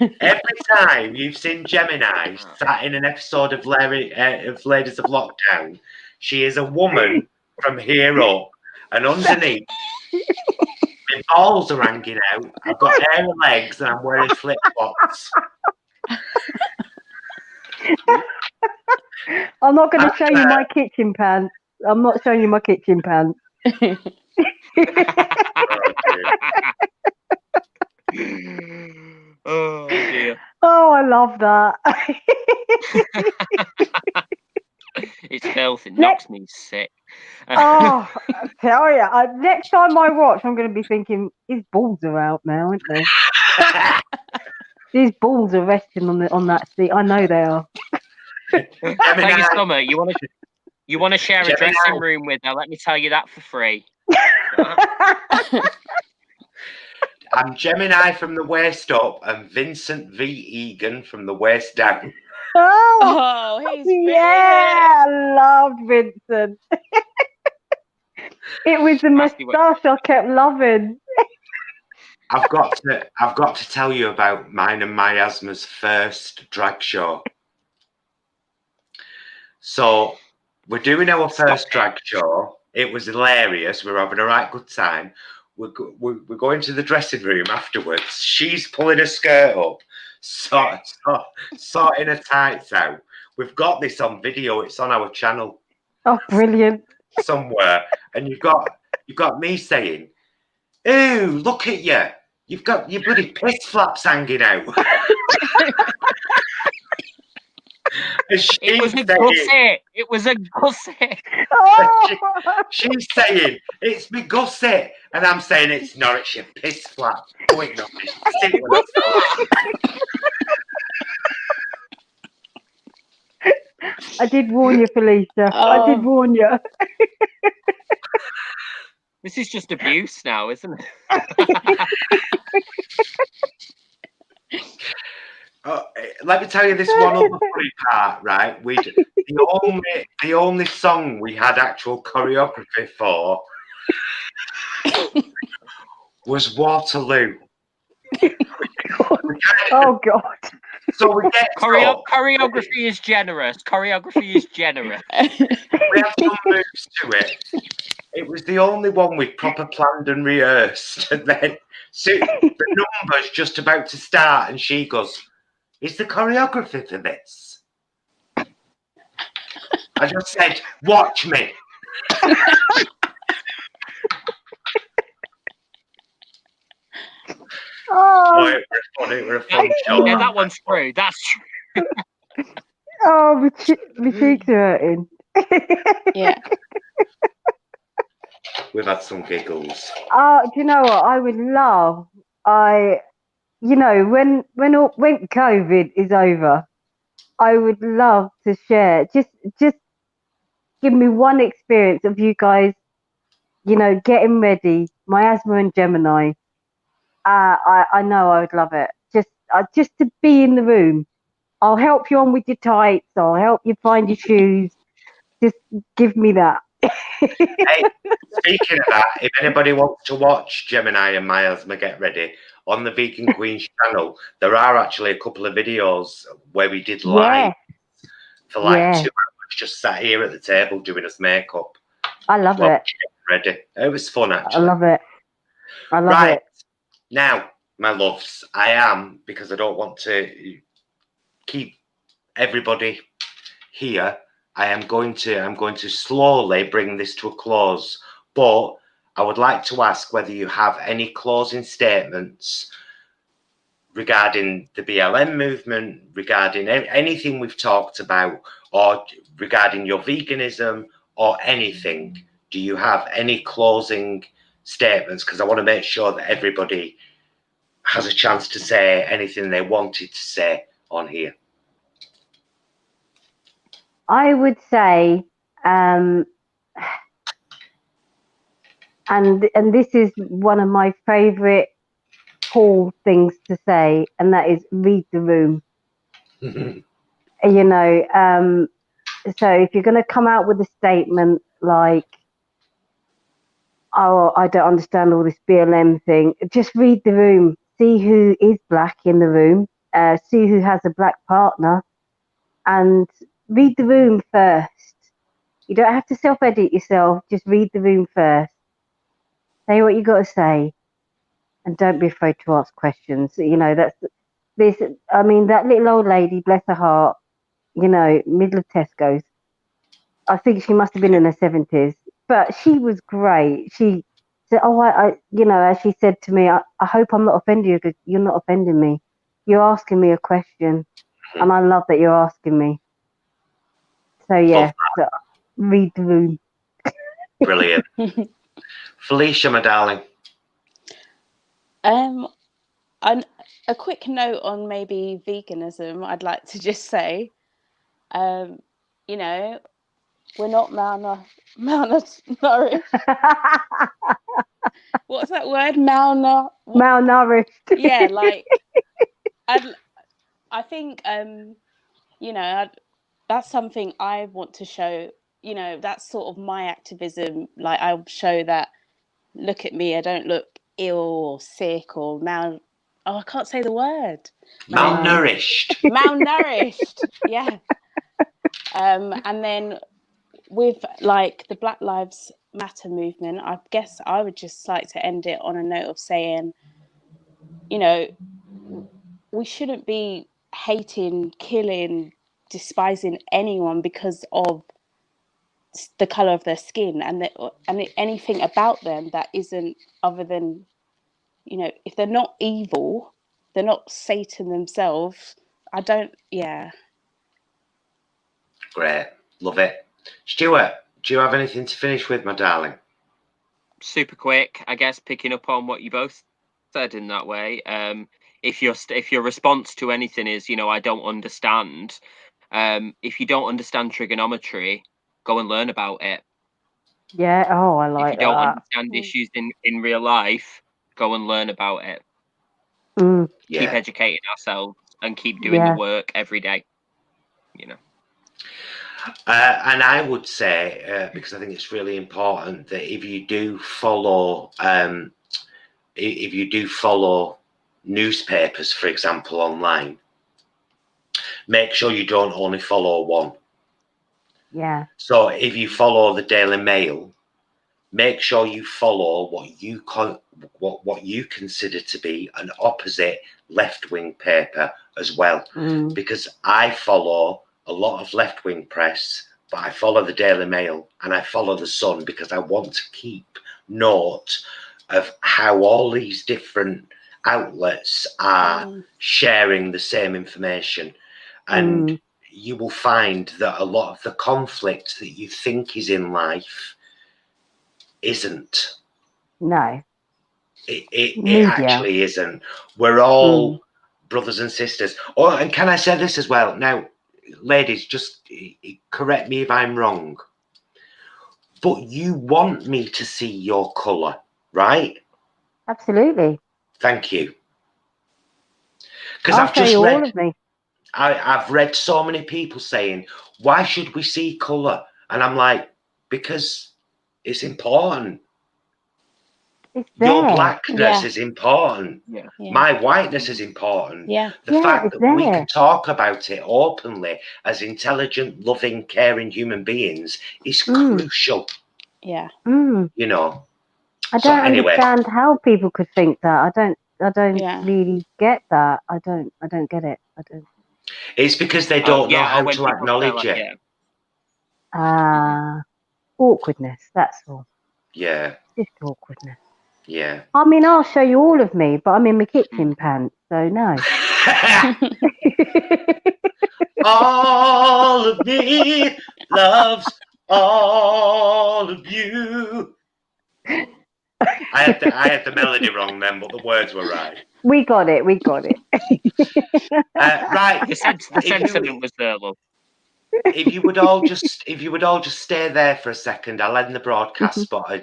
Every time you've seen Gemini sat in an episode of Ladies of Lockdown, she is a woman from here up, and underneath, my balls are hanging out. I've got hair and legs, and I'm wearing flip-flops. I'm not going to show you my kitchen pants. I'm not showing you my kitchen pants. Oh dear. Oh, I love that. It's filthy. It knocks me sick. Oh, I tell you, next time I watch, I'm going to be thinking, his balls are out now, aren't they? These balls are resting on that seat. I know they are. Tell you something, you want to share a dressing room with her? Let me tell you that for free. I'm Gemini from the waist up, and Vincent V. Egan from the waist down. Oh, he's yeah, I loved Vincent. It was the moustache I kept loving. I've got to tell you about mine and Miasma's first drag show. So we're doing our first drag show. It was hilarious. We're having a right good time. We're going to the dressing room afterwards. She's pulling her skirt up, sorting her tights out. We've got this on video. It's on our channel. Oh, brilliant! Somewhere, and you've got me saying, "Ooh, look at you! You've got your bloody piss flaps hanging out." It was a gusset. It was a gusset. Oh. She's saying it's me gusset, and I'm saying it's not. It's your piss flap. Oh, it's not. I did warn you, Felisha. I did warn you. This is just abuse now, isn't it? Let me tell you this one other funny part, right? The only song we had actual choreography for was Waterloo. Oh God! So we get choreography is generous. Choreography is generous. We have some moves to it. It was the only one we proper planned and rehearsed, and then the number's just about to start, and she goes, "Is the choreography for this?" I just said, "Watch me." Oh, it was a fun show. Yeah, that one's true. That's true. Oh, my cheeks are hurting. Yeah. We've had some giggles. Do you know what I would love? When COVID is over, I would love to share. Just give me one experience of you guys, getting ready. Miasma and Gemini. I know I would love it. Just to be in the room. I'll help you on with your tights. I'll help you find your shoes. Just give me that. Hey, speaking of that, if anybody wants to watch Gemini and Miasma get ready on the Vegan Queens channel, there are actually a couple of videos where we did live for 2 hours, just sat here at the table doing us makeup. I love it. Ready. It was fun, actually. I love it. I love it. Now, my loves, I am, because I don't want to keep everybody here. I'm going to slowly bring this to a close, but I would like to ask whether you have any closing statements regarding the BLM movement, regarding anything we've talked about, or regarding your veganism or anything. Do you have any closing statements? Because I want to make sure that everybody has a chance to say anything they wanted to say on here. I would say, and this is one of my favourite Paul things to say, and that is read the room. You know, so if you're going to come out with a statement like, oh, I don't understand all this BLM thing, just read the room. See who is black in the room, see who has a black partner, and read the room first. You don't have to self-edit yourself, just read the room first. Say what you got to say, and don't be afraid to ask questions. You know, that's this. I mean, that little old lady, bless her heart, you know, middle of Tesco's. I think she must have been in her 70s, but she was great. She said, "Oh, I you know," as she said to me, I hope I'm not offending you, because you're not offending me. You're asking me a question, and I love that you're asking me. So yeah, so read the room." Brilliant. Felisha, my darling. And a quick note on maybe veganism. I'd like to just say, you know, we're not malnourished. What's that word? Malnourished. Yeah, like I think you know, that's something I want to show. You know, that's sort of my activism. Like, I'll show that, look at me, I don't look ill or sick or I can't say the word. Malnourished. Malnourished. Yeah. And then with like the Black Lives Matter movement, I guess I would just like to end it on a note of saying, you know, we shouldn't be hating, killing, despising anyone because of the color of their skin and anything about them that isn't other than, you know, if they're not evil, they're not Satan themselves. Great. Love it. Stuart, do you have anything to finish with, my darling? Super quick, I guess, picking up on what you both said in that way. If your response to anything is, you know, I don't understand, if you don't understand trigonometry, go and learn about it. Yeah. Oh, I like If you don't that. understand issues in real life, go and learn about it. Keep educating ourselves and keep doing the work every day. You know. And I would say, because I think it's really important, that if you do follow newspapers, for example, online, make sure you don't only follow one. Yeah. So if you follow the Daily Mail, make sure you follow what you consider to be an opposite left-wing paper as well. Because I follow a lot of left-wing press, but I follow the Daily Mail and I follow the Sun because I want to keep note of how all these different outlets are sharing the same information. And you will find that a lot of the conflict that you think is in life isn't. No. It actually isn't. We're all brothers and sisters. Oh, and can I say this as well? Now, ladies, just correct me if I'm wrong, but you want me to see your colour, right? Absolutely. Thank you. Because I'll show you all of me. I've read so many people saying, why should we see colour? And I'm like, because it's important. It's there. Your blackness is important. Yeah. My whiteness is important. Yeah. The fact that we can talk about it openly as intelligent, loving, caring human beings is crucial. Yeah. You know. I don't understand how people could think that. Yeah. really get that. I don't get it. I don't. It's because they don't know how when to people say, acknowledge like, it. Awkwardness. That's all. Yeah, Just awkwardness. yeah. I mean, I'll show you all of me, but I'm in my kitchen pants, so no. All of me loves all of you. I had the melody wrong then, but the words were right. We got it. Right. The sentiment was there, love. If you would all just stay there for a second, I'll end the broadcast, but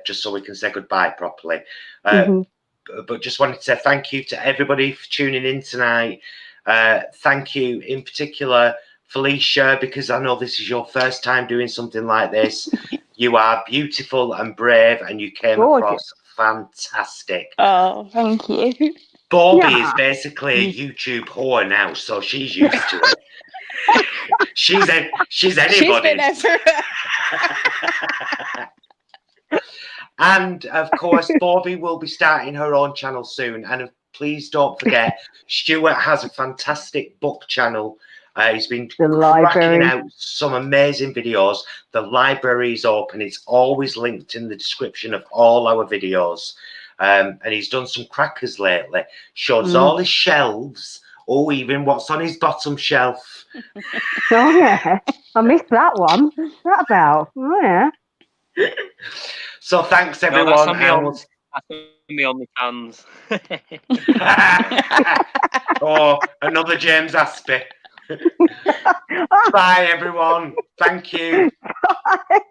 just so we can say goodbye properly. But just wanted to say thank you to everybody for tuning in tonight. Thank you in particular, Felisha, because I know this is your first time doing something like this. You are beautiful and brave, and you came across fantastic. Oh, thank you. BoBee is basically a YouTube whore now, so she's used to it. She's anybody's. And of course, BoBee will be starting her own channel soon. And please don't forget, Stuart has a fantastic book channel. He's been cracking out some amazing videos. The library is open. It's always linked in the description of all our videos. And he's done some crackers lately. Shows all his shelves. Oh, even what's on his bottom shelf. Oh, yeah. I missed that one. What's that about? Oh, yeah. So thanks, everyone. No, that's on me on the cans. Oh, another James Aspie. Bye, everyone. Thank you. Bye.